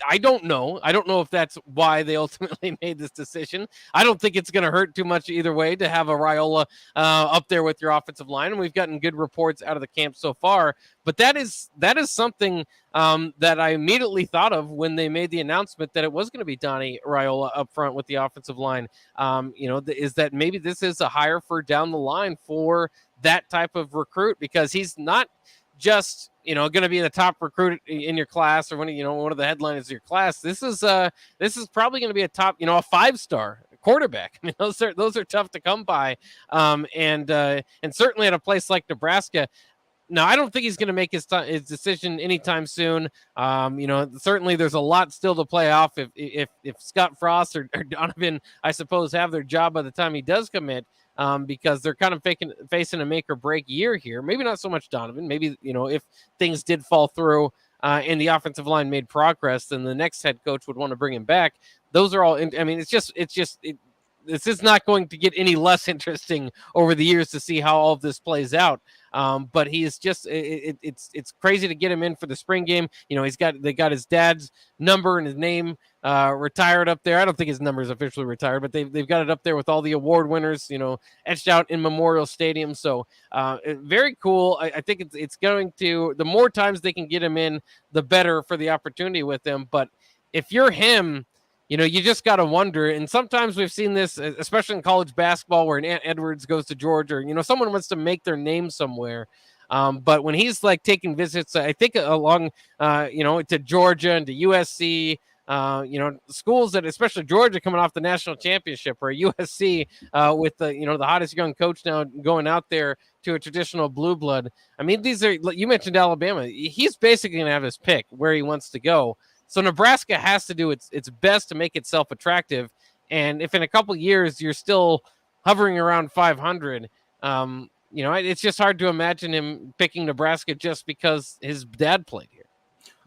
I don't know. I don't know if that's why they ultimately made this decision. I don't think it's going to hurt too much either way to have a Raiola up there with your offensive line. And we've gotten good reports out of the camp so far. But that is something that I immediately thought of when they made the announcement that it was going to be Donnie Raiola up front with the offensive line. Is that maybe this is a hire for down the line for that type of recruit because he's not just going to be the top recruit in your class or one of the headliners of your class. This is probably going to be a top, a 5-star quarterback. I mean, those are tough to come by. And certainly at a place like Nebraska. Now, I don't think he's going to make his decision anytime soon. Certainly there's a lot still to play off if Scott Frost or Donovan, I suppose, have their job by the time he does commit. Because they're kind of facing a make or break year here. Maybe not so much Donovan. Maybe, if things did fall through and the offensive line made progress, then the next head coach would want to bring him back. Those are all, this is not going to get any less interesting over the years to see how all of this plays out. But he is just, it's crazy to get him in for the spring game. They got his dad's number and his name retired up there. I don't think his number is officially retired, but they've got it up there with all the award winners, etched out in Memorial Stadium. So very cool. I think it's going to, the more times they can get him in, the better for the opportunity with him. But if you're him, you just got to wonder. And sometimes we've seen this, especially in college basketball, where an Ant Edwards goes to Georgia, or, someone wants to make their name somewhere. But when he's like taking visits, I think along, to Georgia and to USC, schools that, especially Georgia coming off the national championship, or USC with the hottest young coach now going out there to a traditional blue blood. I mean, you mentioned Alabama. He's basically going to have his pick where he wants to go. So Nebraska has to do its best to make itself attractive. And if in a couple years you're still hovering around 500, it's just hard to imagine him picking Nebraska just because his dad played here.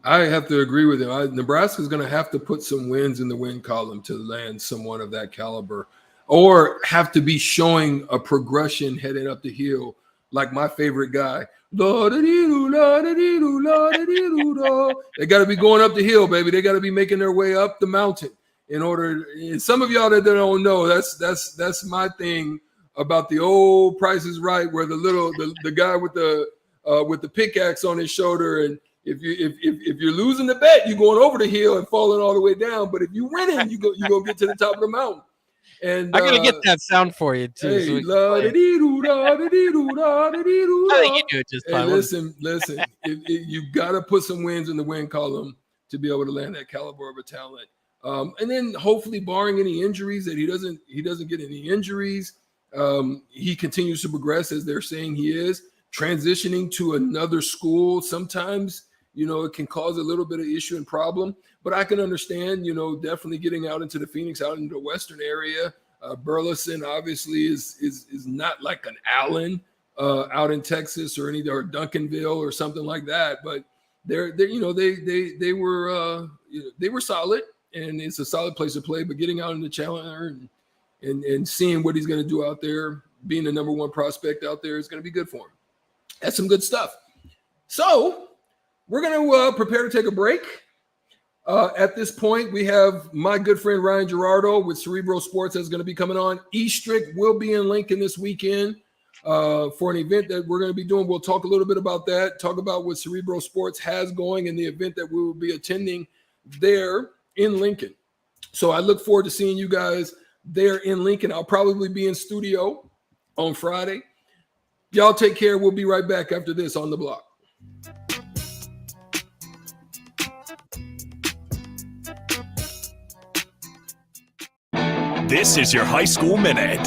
I have to agree with him. Nebraska is going to have to put some wins in the win column to land someone of that caliber, or have to be showing a progression heading up the hill like my favorite guy. La-da-dee-doo, la-da-dee-doo, la-da-dee-doo-da. They got to be going up the hill, baby. They got to be making their way up the mountain in order. And some of y'all that don't know, that's my thing about the old Price is Right, where the guy with the pickaxe on his shoulder, and if you're losing the bet, you're going over the hill and falling all the way down. But if you're winning, you go get to the top of the mountain. And I'm gonna get that sound for you too. Hey, So listen. You got to put some wins in the win column to be able to land that caliber of a talent. And then hopefully, barring any injuries, that he doesn't get any injuries. He continues to progress as they're saying he is. Transitioning to another school, sometimes, it can cause a little bit of issue and problem, but I can understand, definitely getting out into the Phoenix, out into the Western area. Burleson obviously is not like an Allen out in Texas or Duncanville or something like that, but they were solid, and it's a solid place to play. But getting out in the Challenger and seeing what he's going to do out there, being the number one prospect out there, is going to be good for him. That's some good stuff. So we're going to prepare to take a break. At this point, we have my good friend Ryan Gerardo with Cerebro Sports that's going to be coming on. Eastrick will be in Lincoln this weekend for an event that we're going to be doing. We'll talk a little bit about that, talk about what Cerebro Sports has going and the event that we will be attending there in Lincoln. So I look forward to seeing you guys there in Lincoln. I'll probably be in studio on Friday. Y'all take care. We'll be right back after this on The Block. This is your High School Minute.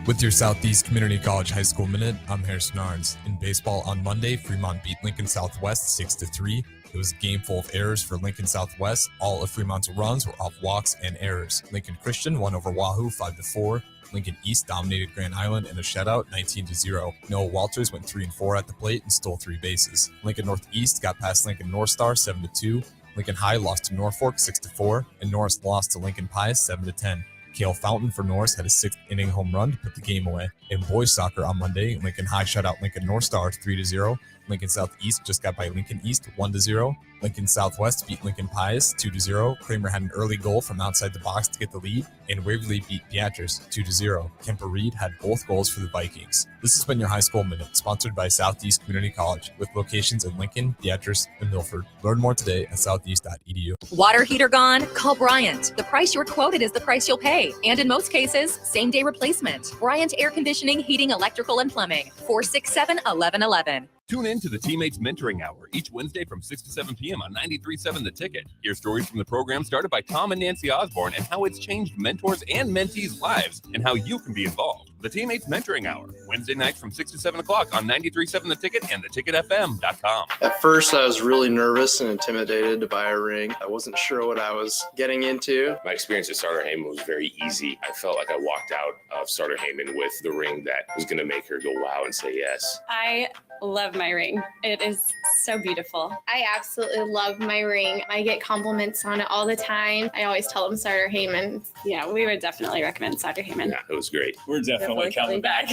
With your Southeast Community College High School Minute, I'm Harrison Arns. In baseball on Monday, Fremont beat Lincoln Southwest 6-3. It was a game full of errors for Lincoln Southwest. All of Fremont's runs were off walks and errors. Lincoln Christian won over Wahoo 5-4. Lincoln East dominated Grand Island in a shutout 19-0. Noah Walters went 3-4 at the plate and stole 3 bases. Lincoln Northeast got past Lincoln North Star 7-2. Lincoln High lost to Norfolk 6-4, and Norris lost to Lincoln Pius 7-10. Cale Fountain for Norris had a 6th inning home run to put the game away. In boys soccer on Monday, Lincoln High shut out Lincoln North Star 3-0. Lincoln Southeast just got by Lincoln East 1-0. Lincoln Southwest beat Lincoln Pius 2-0. Kramer had an early goal from outside the box to get the lead, and Waverly beat Beatrice 2-0. Kemper Reed had both goals for the Vikings. This has been your High School Minute, sponsored by Southeast Community College, with locations in Lincoln, Beatrice, and Milford. Learn more today at southeast.edu. Water heater gone? Call Bryant. The price you're quoted is the price you'll pay. And in most cases, same-day replacement. Bryant Air Conditioning, Heating, Electrical, and Plumbing. 467-1111. Tune in to the Teammates Mentoring Hour each Wednesday from 6 to 7 p.m. on 93.7 The Ticket. Hear stories from the program started by Tom and Nancy Osborne and how it's changed mentors and mentees' lives and how you can be involved. The Teammates Mentoring Hour, Wednesday nights from 6 to 7 o'clock on 93.7 The Ticket and theticketfm.com. At first, I was really nervous and intimidated to buy a ring. I wasn't sure what I was getting into. My experience at Starter Heyman was very easy. I felt like I walked out of Starter Heyman with the ring that was going to make her go wow and say yes. I love my ring. It is so beautiful. I absolutely love my ring. I get compliments on it all the time. I always tell them Starter Heyman. Yeah, we would definitely recommend Starter Heyman. Yeah, it was great. We're definitely coming back.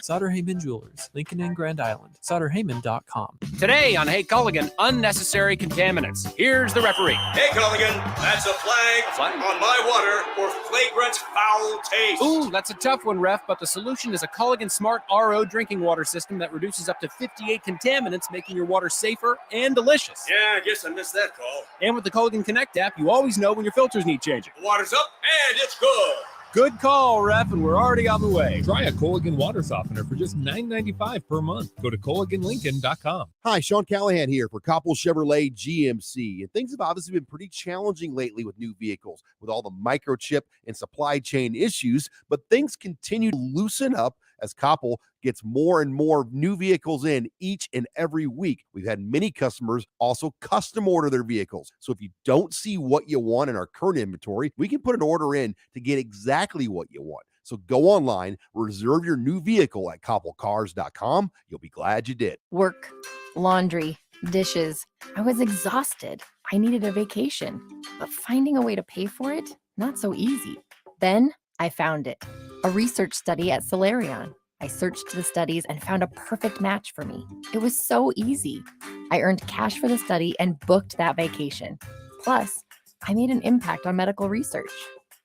Sauter Heyman Jewelers, Lincoln and Grand Island. SauterHeyman.com. Today on Hey Culligan, unnecessary contaminants. Here's the referee. Hey Culligan, that's a flag on my water for flagrant foul taste. Ooh, that's a tough one, ref, but the solution is a Culligan Smart RO drinking water system that reduces up to 58 contaminants, making your water safer and delicious. Yeah, I guess I missed that call. And with the Culligan Connect app, you always know when your filters need changing. The water's up and it's good. Good call, ref, and we're already on the way. Try a Culligan water softener for just $9.95 per month. Go to CulliganLincoln.com. Hi, Sean Callahan here for Koppel Chevrolet GMC. And things have obviously been pretty challenging lately with new vehicles, with all the microchip and supply chain issues, but things continue to loosen up as Koppel gets more and more new vehicles in each and every week. We've had many customers also custom order their vehicles. So if you don't see what you want in our current inventory, we can put an order in to get exactly what you want. So go online, reserve your new vehicle at koppelcars.com. You'll be glad you did. Work, laundry, dishes. I was exhausted. I needed a vacation, but finding a way to pay for it, not so easy. Then I found it. A research study at Solarion. I searched the studies and found a perfect match for me. It was so easy. I earned cash for the study and booked that vacation. Plus, I made an impact on medical research.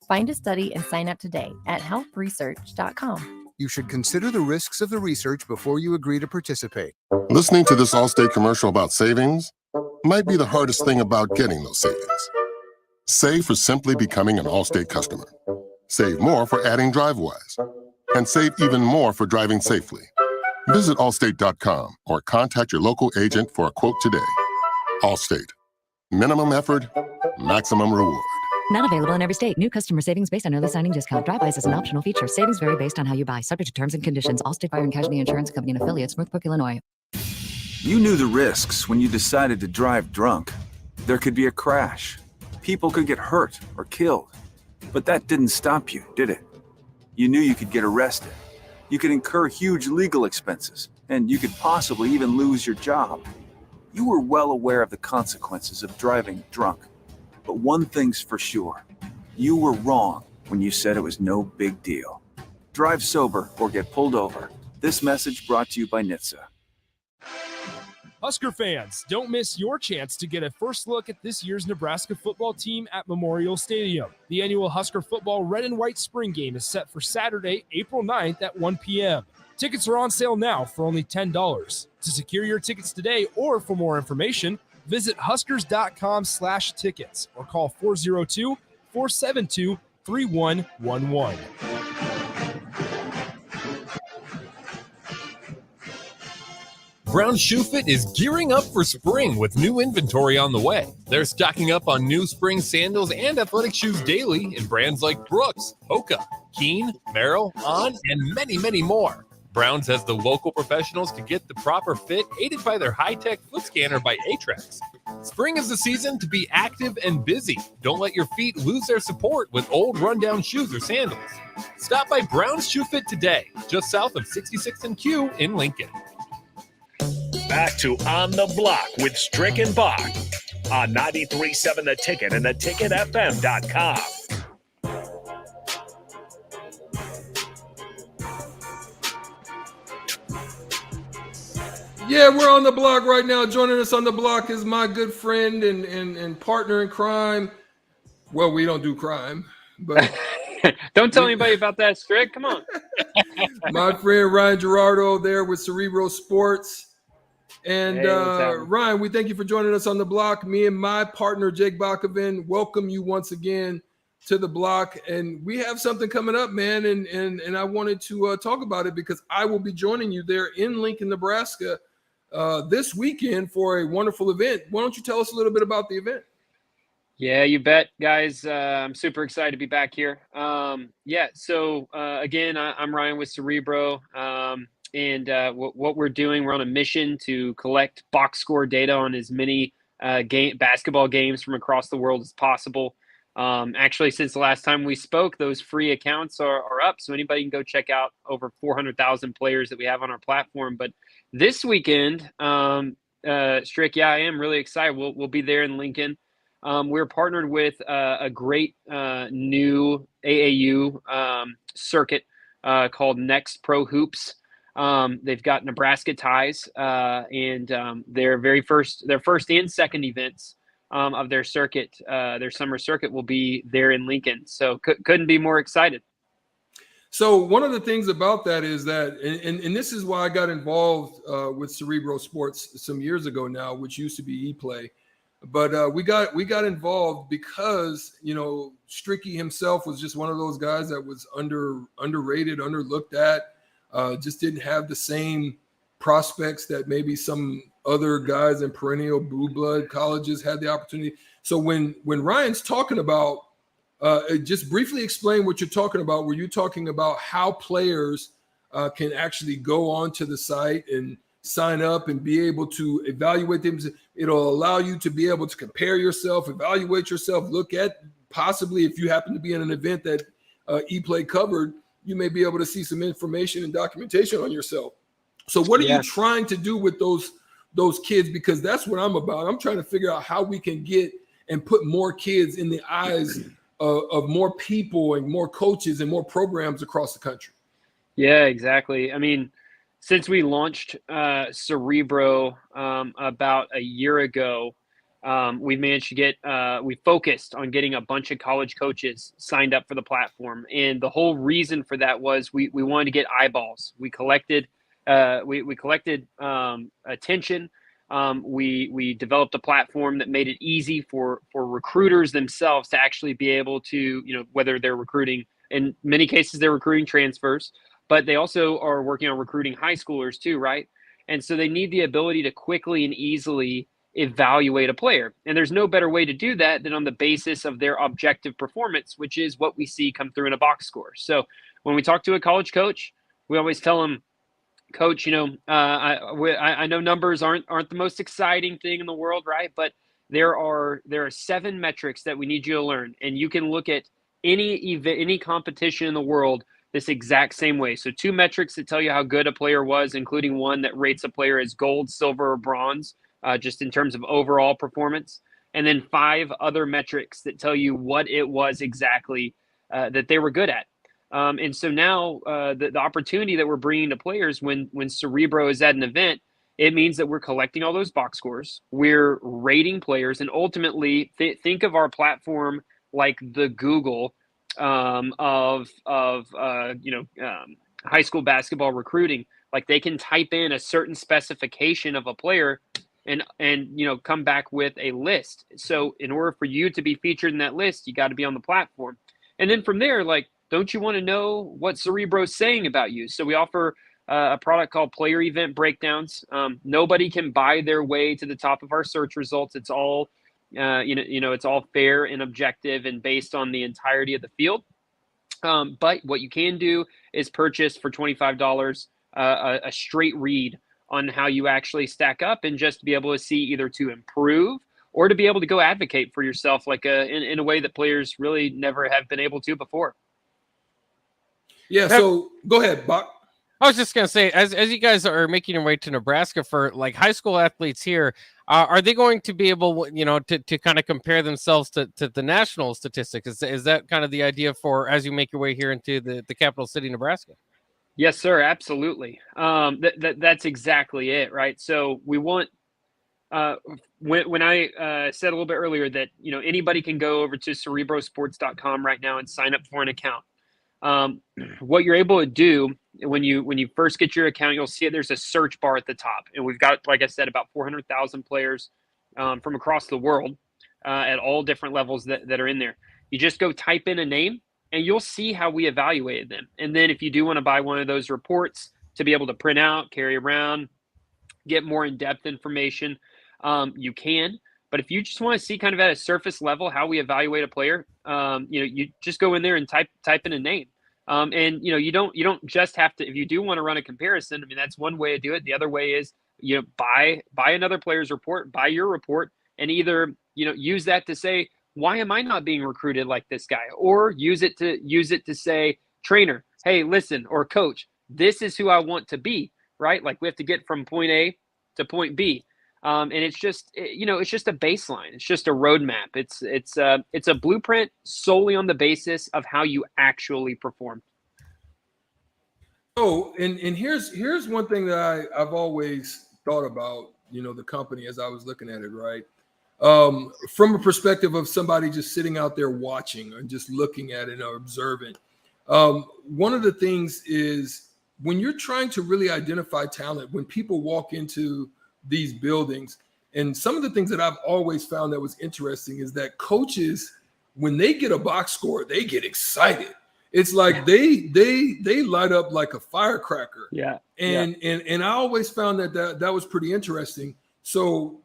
Find a study and sign up today at healthresearch.com. You should consider the risks of the research before you agree to participate. Listening to this Allstate commercial about savings might be the hardest thing about getting those savings. Save for simply becoming an Allstate customer. Save more for adding DriveWise. And save even more for driving safely. Visit allstate.com or contact your local agent for a quote today. Allstate. Minimum effort, maximum reward. Not available in every state. New customer savings based on early signing discount. Drive-bys is an optional feature. Savings vary based on how you buy. Subject to terms and conditions. Allstate Fire and Casualty Insurance Company and affiliates, Northbrook, Illinois. You knew the risks when you decided to drive drunk. There could be a crash. People could get hurt or killed. But that didn't stop you, did it? You knew you could get arrested. You could incur huge legal expenses, and you could possibly even lose your job. You were well aware of the consequences of driving drunk. But one thing's for sure. You were wrong when you said it was no big deal. Drive sober or get pulled over. This message brought to you by NHTSA. Husker fans, don't miss your chance to get a first look at this year's Nebraska football team at Memorial Stadium. The annual Husker football red and white spring game is set for Saturday, April 9th at 1 p.m. Tickets are on sale now for only $10. To secure your tickets today or for more information, visit huskers.com/tickets or call 402-472-3111. Brown Shoe Fit is gearing up for spring with new inventory on the way. They're stocking up on new spring sandals and athletic shoes daily in brands like Brooks, Hoka, Keen, Merrell, On, and many, many more. Brown's has the local professionals to get the proper fit, aided by their high-tech foot scanner by Atrax. Spring is the season to be active and busy. Don't let your feet lose their support with old rundown shoes or sandals. Stop by Brown's Shoe Fit today, just south of 66th and Q in Lincoln. Back to On the Block with Strick and Bach on 93.7 The Ticket and theticketfm.com. Yeah, we're on the block right now. Joining us on the block is my good friend and partner in crime. Well, we don't do crime, but don't tell anybody about that, Strick. Come on. My friend Ryan Gerardo there with Cerebro Sports. And Hey, Ryan, we thank you for joining us on the block. Me and my partner, Jake Bakovin, welcome you once again to the block. And we have something coming up, man. And I wanted to talk about it because I will be joining you there in Lincoln, Nebraska this weekend for a wonderful event. Why don't you tell us a little bit about the event? Yeah, you bet, guys. I'm super excited to be back here. So again, I'm Ryan with Cerebro. And what we're doing, we're on a mission to collect box score data on as many basketball games from across the world as possible. Actually, since the last time we spoke, those free accounts are up, so anybody can go check out over 400,000 players that we have on our platform. But this weekend, Strick, I am really excited. We'll be there in Lincoln. We're partnered with a great new AAU circuit called Next Pro Hoops. They've got Nebraska ties, and their first and second events of their circuit, their summer circuit, will be there in Lincoln. So couldn't be more excited. So one of the things about that is that, and this is why I got involved with Cerebro Sports some years ago now, which used to be ePlay. But we got involved because, Stricky himself was just one of those guys that was underrated, underlooked at. Just didn't have the same prospects that maybe some other guys in perennial blue blood colleges had the opportunity. So when Ryan's talking about, just briefly explain what you're talking about. Were you talking about how players can actually go onto the site and sign up and be able to evaluate them? It'll allow you to be able to compare yourself, evaluate yourself, look at possibly if you happen to be in an event that ePlay covered, you may be able to see some information and documentation on yourself. So what are you trying to do with those kids? Because that's what I'm about. I'm trying to figure out how we can get and put more kids in the eyes of more people and more coaches and more programs across the country. Yeah, exactly. I mean, since we launched Cerebro about a year ago, we managed to get, we focused on getting a bunch of college coaches signed up for the platform. And the whole reason for that was we wanted to get eyeballs. We collected, we collected attention. We developed a platform that made it easy for recruiters themselves to actually be able to, whether they're recruiting, in many cases, they're recruiting transfers, but they also are working on recruiting high schoolers too, right? And so they need the ability to quickly and easily evaluate a player. And there's no better way to do that than on the basis of their objective performance, which is what we see come through in a box score. So when we talk to a college coach, we always tell them, Coach, I know numbers aren't the most exciting thing in the world, right? But there are 7 metrics that we need you to learn, and you can look at any event, any competition in the world this exact same way. So 2 metrics that tell you how good a player was, including one that rates a player as gold, silver, or bronze, just in terms of overall performance, and then 5 other metrics that tell you what it was exactly that they were good at. And so now the opportunity that we're bringing to players when Cerebro is at an event, it means that we're collecting all those box scores, we're rating players, and ultimately think of our platform like the Google of high school basketball recruiting. Like they can type in a certain specification of a player and come back with a list. So in order for you to be featured in that list, you got to be on the platform. And then from there, don't you want to know what Cerebro's saying about you? So we offer a product called Player Event Breakdowns. Nobody can buy their way to the top of our search results. It's all, it's all fair and objective and based on the entirety of the field. But what you can do is purchase for $25 a straight read on how you actually stack up, and just to be able to see either to improve or to be able to go advocate for yourself in a way that players really never have been able to before. Yeah, so go ahead, Bach. I was just going to say, as you guys are making your way to Nebraska for high school athletes here, are they going to be able, to kind of compare themselves to the national statistics? Is that kind of the idea for as you make your way here into the capital city, Nebraska? Yes, sir. Absolutely. That's exactly it. Right. So we want, when I said a little bit earlier that, anybody can go over to cerebrosports.com right now and sign up for an account. What you're able to do when you first get your account, you'll see there's a search bar at the top, and we've got, like I said, about 400,000 players from across the world at all different levels that are in there. You just go type in a name, and you'll see how we evaluated them. And then if you do want to buy one of those reports to be able to print out, carry around, get more in-depth information, you can. But if you just want to see kind of at a surface level how we evaluate a player, you just go in there and type in a name. And you don't just have to, if you do want to run a comparison, I mean, that's one way to do it. The other way is, buy another player's report, buy your report, and either, use that to say, why am I not being recruited like this guy? Or use it to say, trainer, hey, listen, or coach, this is who I want to be, right? Like we have to get from point A to point B. And it's just, it's just a baseline. It's just a roadmap. It's a blueprint solely on the basis of how you actually perform. Oh, and here's one thing that I've always thought about, the company as I was looking at it, right? From a perspective of somebody just sitting out there watching and just looking at it or observing. One of the things is when you're trying to really identify talent, when people walk into these buildings, and some of the things that I've always found that was interesting is that coaches, when they get a box score, they get excited. It's like they light up like a firecracker. Yeah. And I always found that was pretty interesting. So,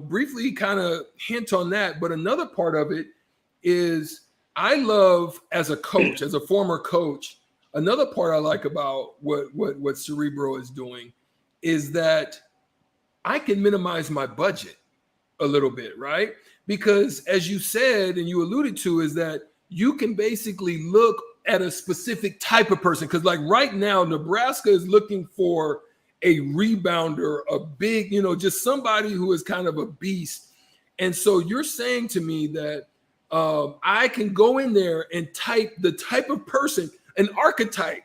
briefly kind of hint on that. But another part of it is I love as a coach, as a former coach, another part I like about what Cerebro is doing is that I can minimize my budget a little bit, right? Because as you said, and you alluded to, is that you can basically look at a specific type of person. Because like right now, Nebraska is looking for a rebounder, a big, just somebody who is kind of a beast. And so you're saying to me that I can go in there and type the type of person, an archetype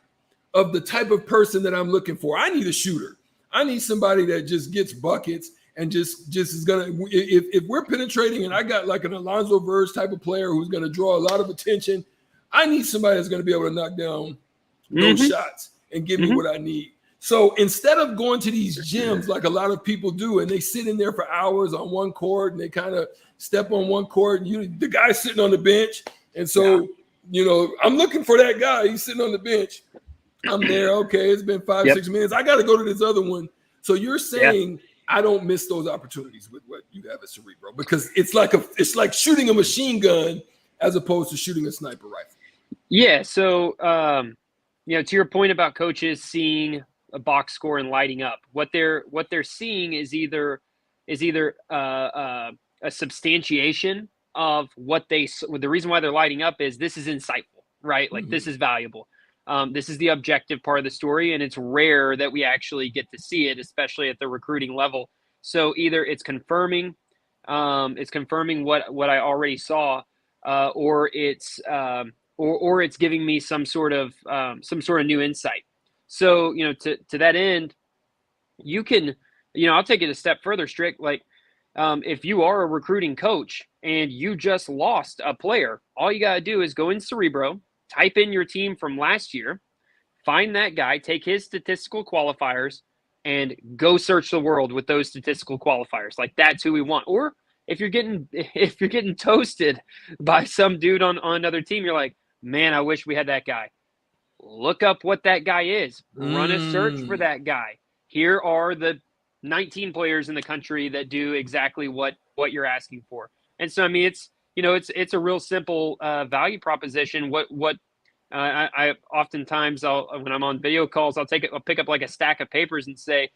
of the type of person that I'm looking for. I need a shooter. I need somebody that just gets buckets and just is gonna. If we're penetrating and I got like an Alonzo Verge type of player who's gonna draw a lot of attention, I need somebody that's gonna be able to knock down those shots and give me what I need. So instead of going to these gyms like a lot of people do, and they sit in there for hours on one court and they kind of step on one court, and the guy's sitting on the bench. And so, I'm looking for that guy. He's sitting on the bench. I'm there. Okay, it's been 5-6 minutes. I got to go to this other one. So you're saying I don't miss those opportunities with what you have at Cerebro, because it's like shooting a machine gun as opposed to shooting a sniper rifle. Yeah. So, to your point about coaches seeing a box score and lighting up, what they're seeing is either a substantiation of what the reason why they're lighting up is this is insightful, right? Like this is valuable. This is the objective part of the story, and it's rare that we actually get to see it, especially at the recruiting level. So either it's confirming what I already saw, or it's giving me some sort of new insight. So, to that end, you can, I'll take it a step further, Strick. Like, if you are a recruiting coach and you just lost a player, all you got to do is go in Cerebro, type in your team from last year, find that guy, take his statistical qualifiers, and go search the world with those statistical qualifiers. Like, that's who we want. Or if you're getting toasted by some dude on another team, you're like, man, I wish we had that guy. Look up what that guy is. Run a search for that guy. Here are the 19 players in the country that do exactly what you're asking for. And so, I mean, it's a real simple value proposition. I oftentimes when I'm on video calls, I'll pick up like a stack of papers and say,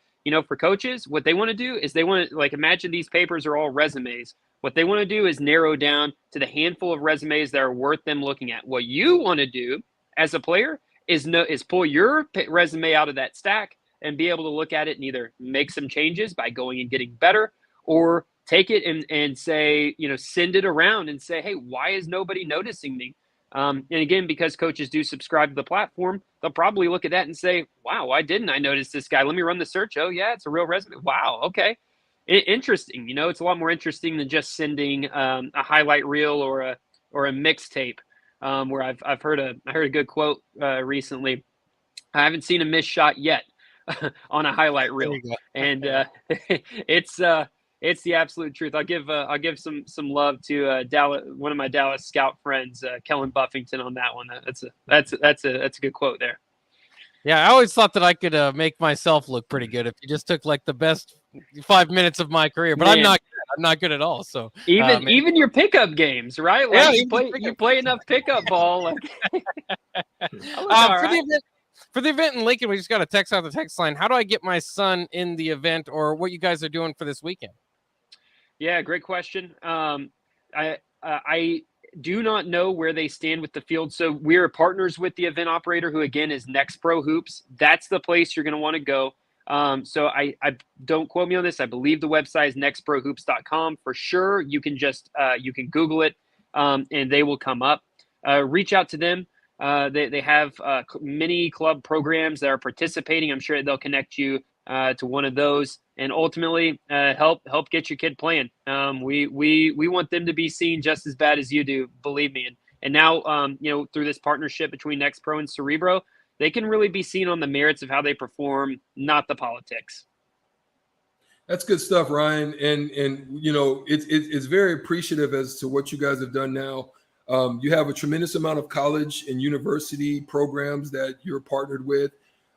for coaches, what they want to do is they want to, like, imagine these papers are all resumes. What they want to do is narrow down to the handful of resumes that are worth them looking at. What you want to do as a player is pull your resume out of that stack and be able to look at it and either make some changes by going and getting better, or take it and say, send it around and say, hey, why is nobody noticing me? And again, because coaches do subscribe to the platform, they'll probably look at that and say, wow, why didn't I notice this guy? Let me run the search. Oh yeah, it's a real resume. Wow. Okay. Interesting. It's a lot more interesting than just sending a highlight reel or a mixtape. Where I heard a good quote recently. I haven't seen a missed shot yet on a highlight reel, and it's the absolute truth. I'll give some love to Dallas, one of my Dallas scout friends, Kellen Buffington, on that one. That's a good quote there. Yeah, I always thought that I could make myself look pretty good if you just took like the best 5 minutes of my career, but Man. I'm not good. I'm not good at all. So even your pickup games, right? Like yeah, you play enough pickup ball. Like, for the event in Lincoln, we just got a text out the text line. How do I get my son in the event, or what you guys are doing for this weekend? Yeah, great question. I do not know where they stand with the field. So we're partners with the event operator, who again is Next Pro Hoops. That's the place you're going to want to go. So I don't quote me on this. I believe the website is nextprohoops.com for sure. You can just you can Google it, and they will come up. Reach out to them. They have many club programs that are participating. I'm sure they'll connect you to one of those, and ultimately help get your kid playing. We want them to be seen just as bad as you do, believe me. And now through this partnership between Next Pro and Cerebro, they can really be seen on the merits of how they perform, not the politics. That's good stuff, Ryan. And it's very appreciative as to what you guys have done now. You have a tremendous amount of college and university programs that you're partnered with.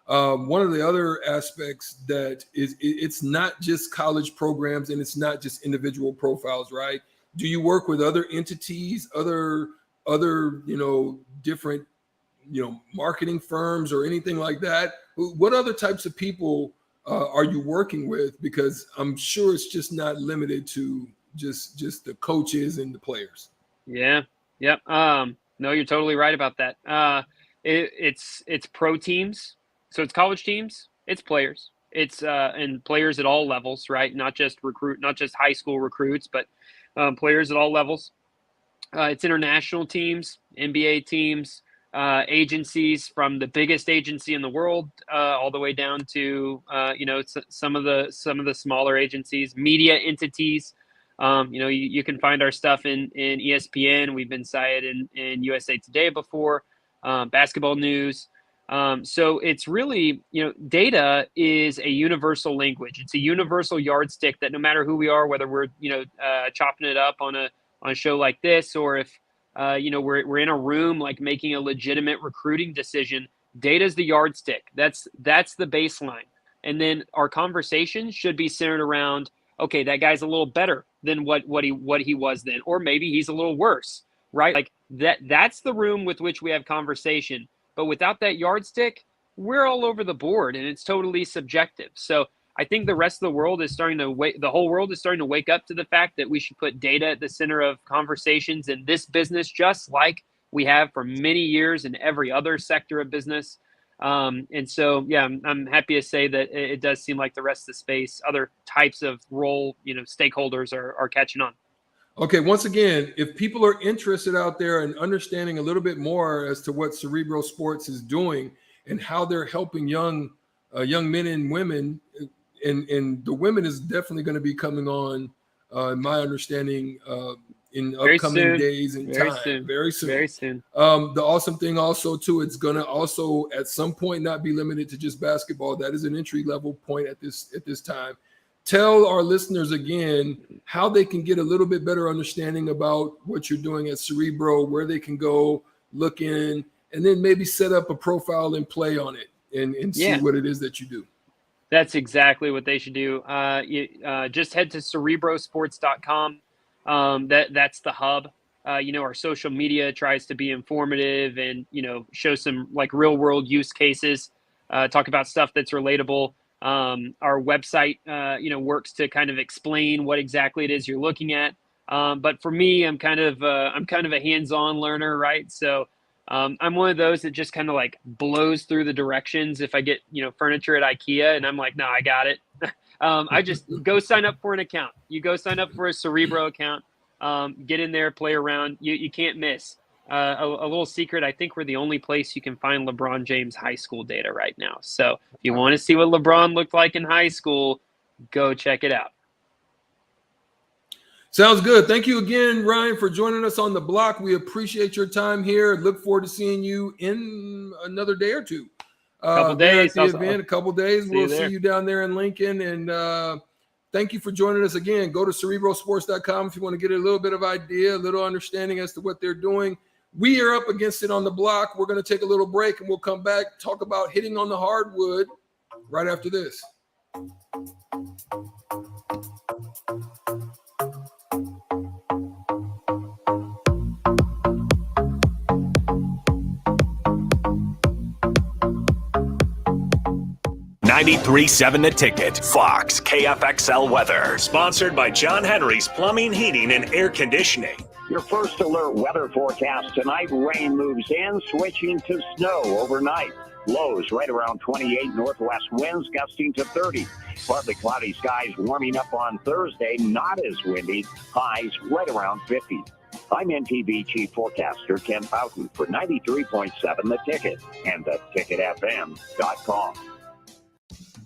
One of the other aspects that it's not just college programs and it's not just individual profiles, right? Do you work with other entities, other different marketing firms or anything like that? What other types of people are you working with? Because I'm sure it's just not limited to just the coaches and the players. Yeah. Yep. No, you're totally right about that. It's pro teams. So it's college teams, it's players, it's and players at all levels, right? Not just high school recruits, but players at all levels. It's international teams, NBA teams, agencies from the biggest agency in the world all the way down to some of the smaller agencies, media entities. You can find our stuff in ESPN. We've been cited in USA Today before, basketball news. So it's really, data is a universal language. It's a universal yardstick that no matter who we are, whether we're, chopping it up on a show like this, or if, we're in a room, like making a legitimate recruiting decision, data is the yardstick. That's the baseline. And then our conversation should be centered around, okay, that guy's a little better than what he was then, or maybe he's a little worse, right? Like that's the room with which we have conversation. But without that yardstick, we're all over the board and it's totally subjective. So I think the rest of the world is the whole world is starting to wake up to the fact that we should put data at the center of conversations in this business, just like we have for many years in every other sector of business. And so, yeah, I'm happy to say that it does seem like the rest of the space, other types of role, stakeholders are catching on. Okay, once again, if people are interested out there in understanding a little bit more as to what Cerebro Sports is doing and how they're helping young men and women, and the women is definitely going to be coming on, in my understanding, in upcoming days and time. Very soon. The awesome thing also too, it's going to also at some point not be limited to just basketball. That is an entry level point at this time. Tell our listeners again how they can get a little bit better understanding about what you're doing at Cerebro, where they can go look in, and then maybe set up a profile and play on it and see what it is that you do. That's exactly what they should do. Just head to cerebrosports.com. That's the hub. Our social media tries to be informative and, show some like real world use cases, talk about stuff that's relatable. Our website, works to kind of explain what exactly it is you're looking at. But for me, I'm kind of a hands-on learner, right? So I'm one of those that just kind of like blows through the directions. If I get, furniture at IKEA and I'm like, no, I got it. I just go sign up for an account. You go sign up for a Cerebro account, get in there, play around. You can't miss. A little secret, I think we're the only place you can find LeBron James high school data right now. So if you want to see what LeBron looked like in high school, go check it out. Sounds good. Thank you again, Ryan, for joining us on the block. We appreciate your time here. Look forward to seeing you in another day or two. Couple days. A couple days. We'll see you down there in Lincoln. And thank you for joining us again. Go to cerebrosports.com if you want to get a little bit of idea, a little understanding as to what they're doing. We are up against it on the block. We're going to take a little break and we'll come back, talk about hitting on the hardwood right after this. $93.7 The Ticket. Fox KFXL weather. Sponsored by John Henry's Plumbing, Heating, and Air Conditioning. Your first alert weather forecast tonight. Rain moves in, switching to snow overnight. Lows right around 28, northwest winds gusting to 30. Partly cloudy skies warming up on Thursday, not as windy. Highs right around 50. I'm NTV Chief Forecaster Ken Fountain for 93.7 The Ticket and theticketfm.com.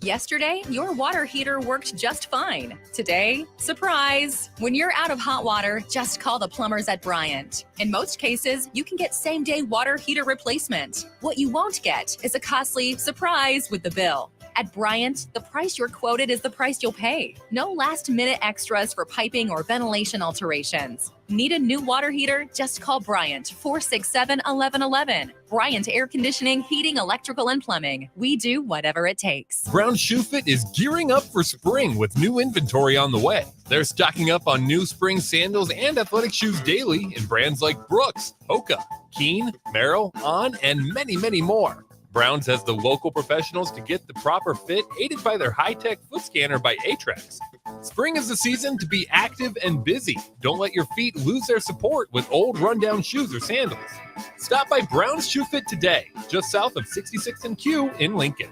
Yesterday, your water heater worked just fine. Today, surprise! When you're out of hot water, just call the plumbers at Bryant. In most cases, you can get same-day water heater replacement. What you won't get is a costly surprise with the bill. At Bryant, the price you're quoted is the price you'll pay. No last-minute extras for piping or ventilation alterations. Need a new water heater? Just call Bryant, 467-1111. Bryant Air Conditioning, Heating, Electrical, and Plumbing. We do whatever it takes. Brown Shoe Fit is gearing up for spring with new inventory on the way. They're stocking up on new spring sandals and athletic shoes daily in brands like Brooks, Hoka, Keen, Merrell, On, and many, many more. Browns has the local professionals to get the proper fit, aided by their high-tech foot scanner by Atrax. Spring is the season to be active and busy. Don't let your feet lose their support with old rundown shoes or sandals. Stop by Brown's Shoe Fit today, just south of 66th and Q in Lincoln.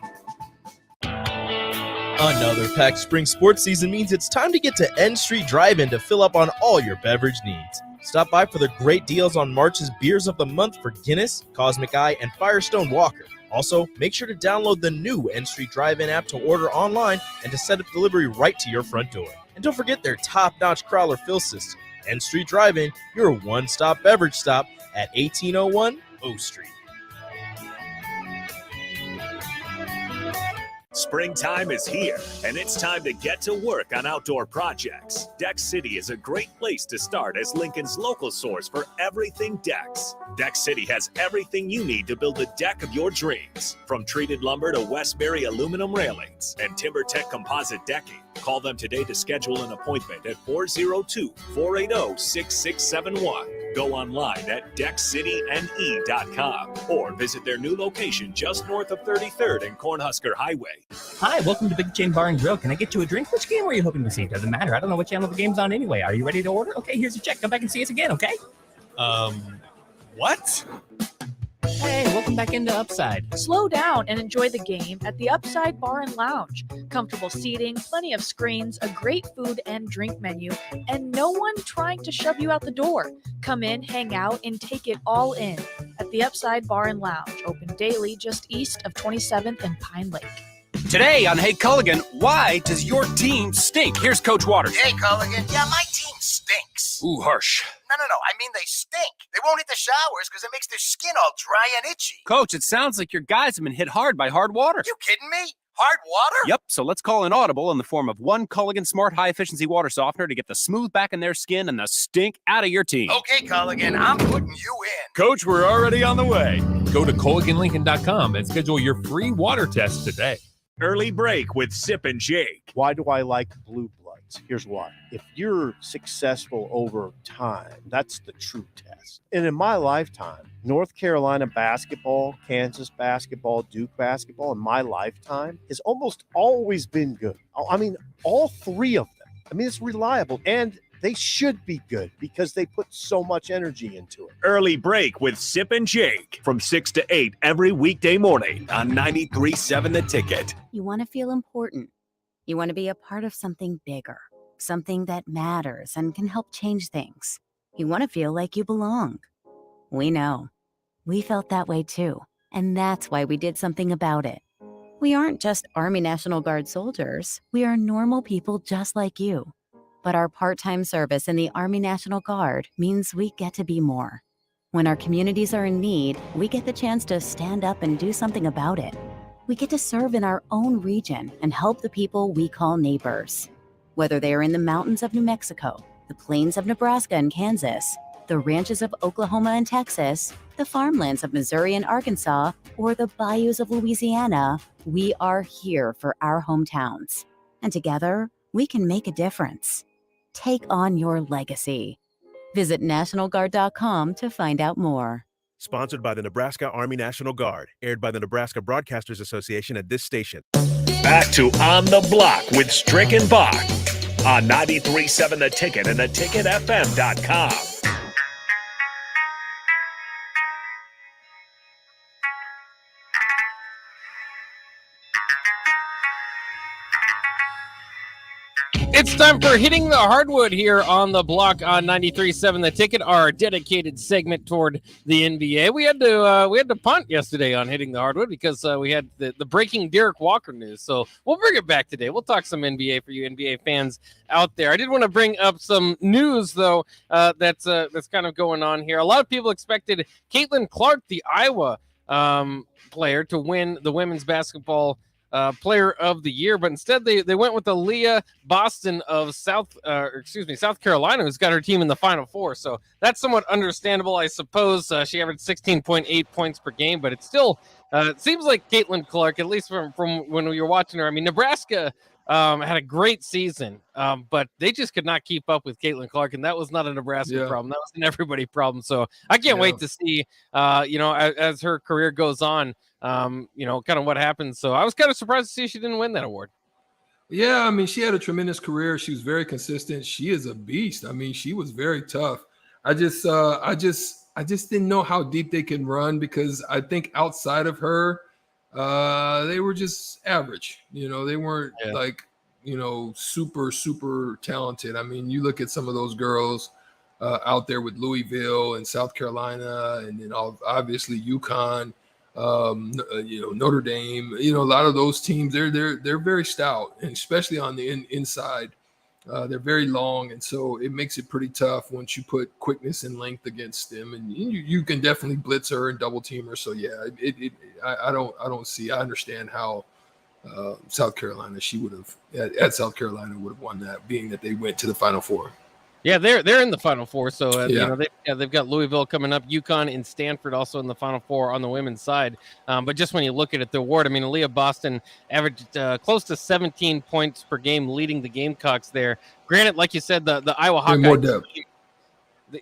Another packed spring sports season means it's time to get to N Street Drive-In to fill up on all your beverage needs. Stop by for the great deals on March's beers of the month for Guinness, Cosmic Eye, and Firestone Walker. Also, make sure to download the new N Street Drive-In app to order online and to set up delivery right to your front door. And don't forget their top-notch crawler fill system. N Street Drive-In, your one-stop beverage stop at 1801 O Street. Springtime is here, and it's time to get to work on outdoor projects. Deck City is a great place to start as Lincoln's local source for everything decks. Deck City has everything you need to build the deck of your dreams, from treated lumber to Westbury aluminum railings and TimberTech composite decking. Call them today to schedule an appointment at 402-480-6671. Go online at deckcityne.com or visit their new location just north of 33rd and Cornhusker Highway. Hi, welcome to Big Chain Bar and Grill. Can I get you a drink? Which game were you hoping to see? Doesn't matter. I don't know what channel the game's on anyway. Are you ready to order? Okay, here's your check. Come back and see us again, okay? What? Hey, welcome back into Upside. Slow down and enjoy the game at the Upside Bar and Lounge. Comfortable seating, plenty of screens, a great food and drink menu, and no one trying to shove you out the door. Come in, hang out, and take it all in at the Upside Bar and Lounge, open daily just east of 27th and Pine Lake. Today on Hey Culligan, why does your team stink? Here's Coach Waters. Hey, Culligan. Yeah, my team stinks. Ooh, harsh. No. I mean, they stink. They won't hit the showers because it makes their skin all dry and itchy. Coach, it sounds like your guys have been hit hard by hard water. You kidding me? Hard water? Yep, so let's call an audible in the form of one Culligan Smart High Efficiency Water Softener to get the smooth back in their skin and the stink out of your team. Okay, Culligan, I'm putting you in. Coach, we're already on the way. Go to CulliganLincoln.com and schedule your free water test today. Early break with Sip and Jake. Why do I like Blue Bloods? Here's why. If you're successful over time, that's the true test. And in my lifetime, North Carolina basketball, Kansas basketball, Duke basketball in my lifetime has almost always been good. I mean, all three of them. I mean, it's reliable, and they should be good because they put so much energy into it. Early break with Sip and Jake from 6 to 8 every weekday morning on 93.7 The Ticket. You want to feel important. You want to be a part of something bigger, something that matters and can help change things. You want to feel like you belong. We know. We felt that way too, and that's why we did something about it. We aren't just Army National Guard soldiers. We are normal people just like you. But our part-time service in the Army National Guard means we get to be more. When our communities are in need, we get the chance to stand up and do something about it. We get to serve in our own region and help the people we call neighbors. Whether they are in the mountains of New Mexico, the plains of Nebraska and Kansas, the ranches of Oklahoma and Texas, the farmlands of Missouri and Arkansas, or the bayous of Louisiana, we are here for our hometowns. And together, we can make a difference. Take on your legacy. Visit NationalGuard.com to find out more. Sponsored by the Nebraska Army National Guard. Aired by the Nebraska Broadcasters Association at this station. Back to On the Block with Strick and Bach on 93.7 The Ticket and theticketfm.com. It's time for Hitting the Hardwood here on the block on 93.7 The Ticket, our dedicated segment toward the NBA. We had to punt yesterday on Hitting the Hardwood because we had the breaking Derrick Walker news. So we'll bring it back today. We'll talk some NBA for you NBA fans out there. I did want to bring up some news, though, that's kind of going on here. A lot of people expected Caitlin Clark, the Iowa player, to win the women's basketball Player of the Year, but instead they went with Aaliyah Boston of South Carolina, who's got her team in the Final Four. So that's somewhat understandable, I suppose. She averaged 16.8 points per game, but it still it seems like Caitlin Clark, at least from when we were watching her. I mean, Nebraska had a great season, but they just could not keep up with Caitlin Clark, and that was not a Nebraska problem. That was an everybody problem. So I can't wait to see, as her career goes on, kind of what happens. So I was kind of surprised to see she didn't win that award. Yeah, I mean, she had a tremendous career. She was very consistent. She is a beast. I mean, she was very tough. I just didn't know how deep they can run because I think outside of her, they were just average. They weren't super, super talented. I mean, you look at some of those girls, out there with Louisville and South Carolina, and then obviously UConn, Notre Dame. A lot of those teams they're very stout, and especially on the inside, they're very long, and so it makes it pretty tough once you put quickness and length against them, and you can definitely blitz her and double team her. So yeah, I understand how South Carolina at South Carolina would have won that, being that they went to the Final Four. Yeah, they're in the Final Four, so Yeah. they've got Louisville coming up, UConn and Stanford also in the Final Four on the women's side. But just when you look at it, the award, I mean, Aaliyah Boston averaged close to 17 points per game, leading the Gamecocks there. Granted, like you said, the Iowa Hawkeye team, the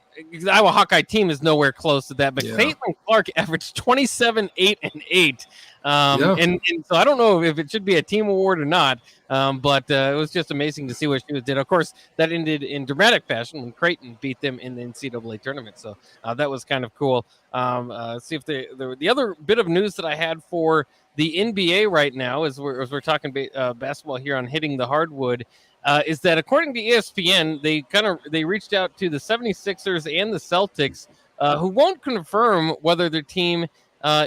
Iowa Hawkeye team is nowhere close to that, but Caitlin Clark averaged 27, 8, and 8. And so I don't know if it should be a team award or not, but it was just amazing to see what she did. Of course, that ended in dramatic fashion when Creighton beat them in the NCAA tournament. So that was kind of cool. See if the other bit of news that I had for the NBA right now, as we're talking basketball here on Hitting the Hardwood, is that according to ESPN, they reached out to the 76ers and the Celtics, who won't confirm whether their team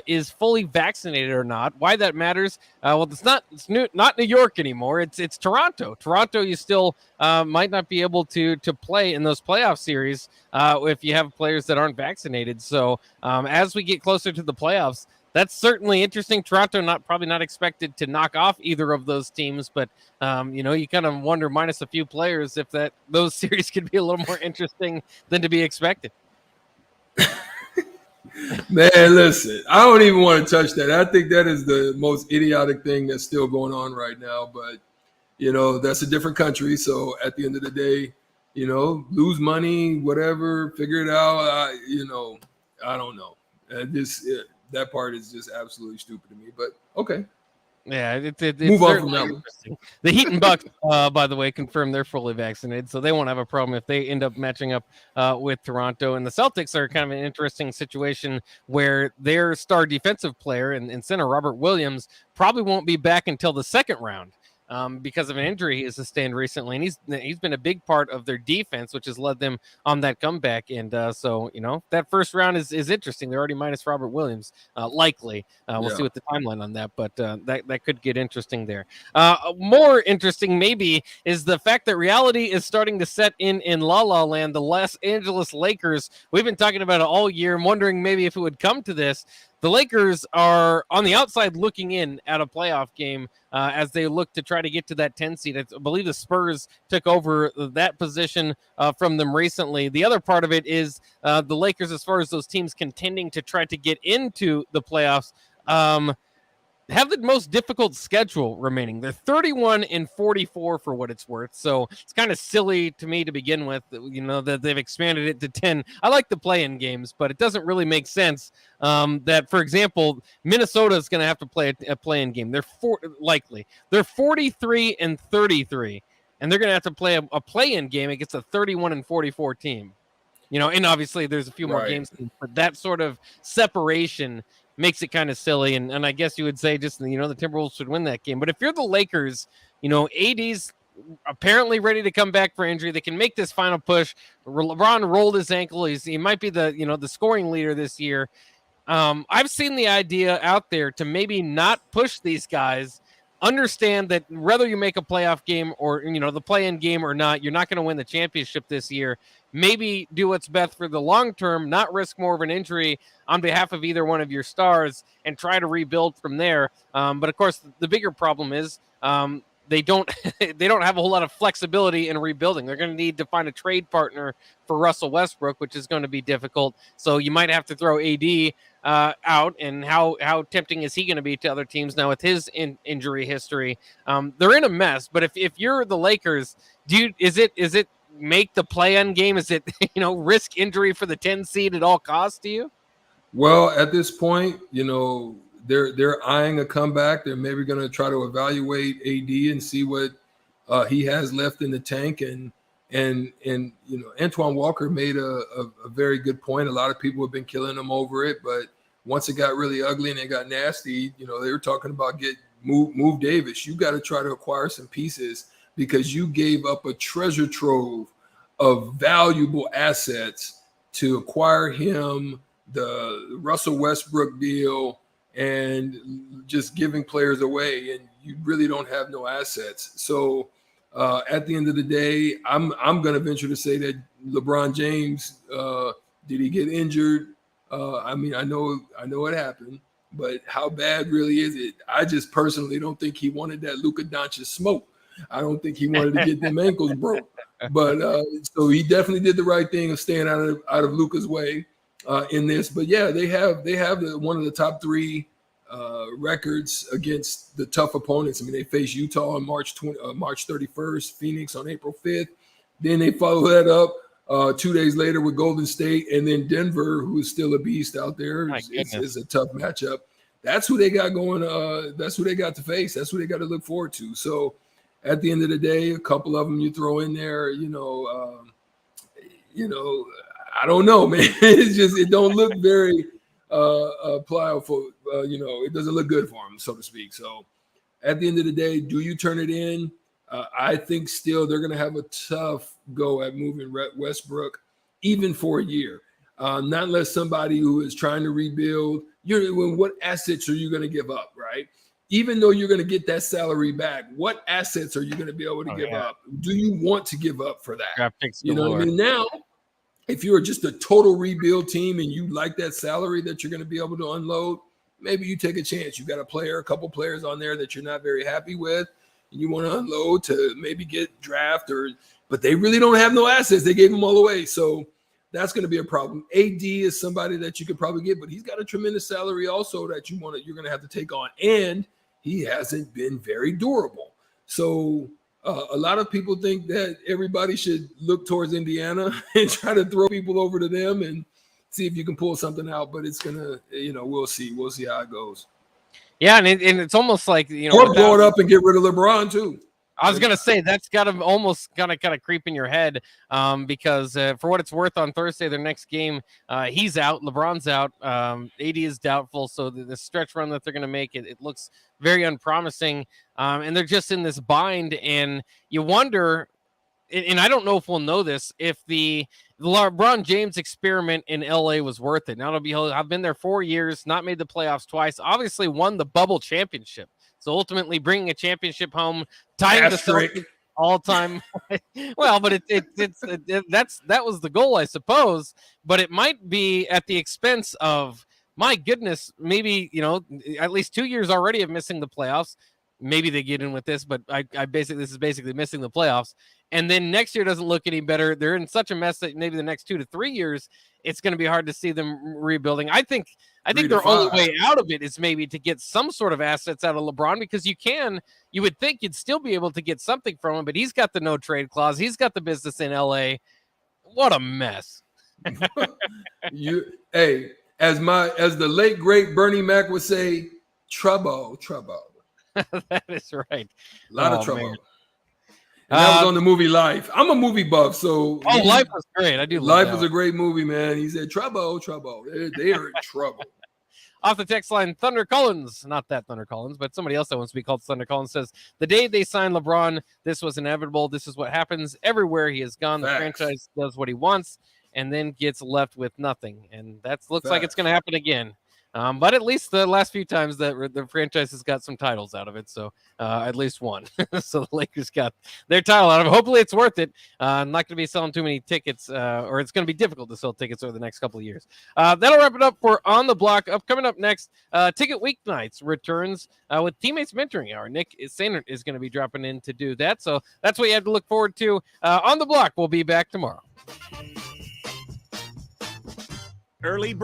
is fully vaccinated or not. Why that matters? Well, it's not New York anymore. It's Toronto. Toronto, you still might not be able to play in those playoff series if you have players that aren't vaccinated. So as we get closer to the playoffs, that's certainly interesting. Toronto probably not expected to knock off either of those teams, but you kind of wonder, minus a few players, if those series could be a little more interesting than to be expected. Man, listen, I don't even want to touch that. I think that is the most idiotic thing that's still going on right now. But, that's a different country. So at the end of the day, lose money, whatever, figure it out. I don't know. That part is just absolutely stupid to me. But okay. Yeah, it's move on from that one. The Heat and Bucks, by the way, confirmed they're fully vaccinated, so they won't have a problem if they end up matching up with Toronto. And the Celtics are kind of an interesting situation where their star defensive player and center Robert Williams probably won't be back until the second round. Because of an injury he has sustained recently, and he's been a big part of their defense, which has led them on that comeback. And so that first round is interesting. They're already minus Robert Williams, likely. We'll see what the timeline on that, but that could get interesting there. More interesting maybe is the fact that reality is starting to set in La La Land. The Los Angeles Lakers. We've been talking about it all year. I'm wondering maybe if it would come to this. The Lakers are on the outside looking in at a playoff game as they look to try to get to that 10 seed. I believe the Spurs took over that position from them recently. The other part of it is the Lakers, as far as those teams contending to try to get into the playoffs, have the most difficult schedule remaining. They're 31-44 for what it's worth. So it's kind of silly to me to begin with, that they've expanded it to 10. I like the play-in games, but it doesn't really make sense that, for example, Minnesota is going to have to play a play-in game. They're 43-33, and they're going to have to play a play-in game against a 31-44 team. And obviously there's a few more games, but that sort of separation makes it kind of silly, and I guess you would say just the Timberwolves should win that game. But if you're the Lakers, AD's apparently ready to come back for injury. They can make this final push. LeBron rolled his ankle. He might be the scoring leader this year. I've seen the idea out there to maybe not push these guys. Understand that whether you make a playoff game or the play-in game or not, you're not going to win the championship this year. Maybe do what's best for the long term, not risk more of an injury on behalf of either one of your stars, and try to rebuild from there. But of course, the bigger problem is they don't have a whole lot of flexibility in rebuilding. They're going to need to find a trade partner for Russell Westbrook, which is going to be difficult. So you might have to throw AD out, and how tempting is he going to be to other teams now with his injury history? They're in a mess. But if you're the Lakers, is it make the play-in game? Is it risk injury for the 10 seed at all costs to you? Well, at this point, they're eyeing a comeback. They're maybe going to try to evaluate AD and see what he has left in the tank. And Antoine Walker made a very good point. A lot of people have been killing him over it, but once it got really ugly and it got nasty, they were talking about move Davis. You got to try to acquire some pieces, because you gave up a treasure trove of valuable assets to acquire him, the Russell Westbrook deal, and just giving players away, and you really don't have no assets. So at the end of the day, I'm going to venture to say that LeBron James, did he get injured? I mean, I know it happened, but how bad really is it? I just personally don't think he wanted that Luka Doncic smoke. I don't think he wanted to get them ankles broke. But so he definitely did the right thing of staying out of Luka's way in this. But yeah, they have one of the top 3 records against the tough opponents. I mean, they face Utah on March 31st, Phoenix on April 5th. Then they follow that up 2 days later with Golden State, and then Denver, who is still a beast out there. It's a tough matchup. That's who they got going. That's who they got to face. That's who they got to look forward to. So at the end of the day, a couple of them you throw in there, I don't know, man. It's just, it don't look very pliable. It doesn't look good for them, so to speak. So at the end of the day, do you turn it in? I think still they're going to have a tough go at moving Westbrook, even for a year. Not unless somebody who is trying to rebuild. What assets are you going to give up, right? Even though you're going to get that salary back, what assets are you going to be able to give up? Do you want to give up for that? You know what I mean? Now, if you're just a total rebuild team and you like that salary that you're going to be able to unload, maybe you take a chance. You got a couple players on there that you're not very happy with, and you want to unload to maybe get draft but they really don't have no assets. They gave them all away. So that's going to be a problem. AD is somebody that you could probably get, but he's got a tremendous salary also that you're going to have to take on. And he hasn't been very durable. So a lot of people think that everybody should look towards Indiana and try to throw people over to them and see if you can pull something out. But it's going to, we'll see. We'll see how it goes. Yeah, and it's almost like, or blow it up and get rid of LeBron too. I was gonna say that's got to almost kind of creep in your head, because for what it's worth, on Thursday their next game, he's out, LeBron's out, AD is doubtful, so the stretch run that they're gonna make it looks very unpromising, and they're just in this bind, and you wonder, and I don't know if we'll know this, if the LeBron James experiment in LA was worth it. Now I've been there 4 years, not made the playoffs twice, obviously won the bubble championship. So ultimately bringing a championship home, tying the Celtics all-time. Well, but that was the goal, I suppose. But it might be at the expense of, my goodness, maybe, at least 2 years already of missing the playoffs. Maybe they get in with this, but this is basically missing the playoffs. And then next year doesn't look any better. They're in such a mess that maybe the next 2 to 3 years, it's going to be hard to see them rebuilding. I think their only way out of it is maybe to get some sort of assets out of LeBron, because you would think you'd still be able to get something from him, but he's got the no trade clause. He's got the business in LA. What a mess. As the late great Bernie Mac would say, trouble. That is right. A lot of trouble. Man. And that was on the movie Life. I'm a movie buff, so Life was great. I do. Life was a great movie, man. He said, "Trouble." They are in trouble. Off the text line, Thunder Collins, not that Thunder Collins, but somebody else that wants to be called Thunder Collins, says, the day they signed LeBron, this was inevitable. This is what happens everywhere he has gone. The franchise does what he wants and then gets left with nothing. And that looks like it's going to happen again. But at least the last few times that the franchise has got some titles out of it. So at least one. So the Lakers got their title out of it. Hopefully it's worth it. I'm not going to be selling too many tickets, or it's going to be difficult to sell tickets over the next couple of years. That'll wrap it up for On the Block. Coming up next, Ticket Weeknights returns with Teammates Mentoring Hour. Nick Sainert is going to be dropping in to do that. So that's what you have to look forward to. On the Block, we'll be back tomorrow. Early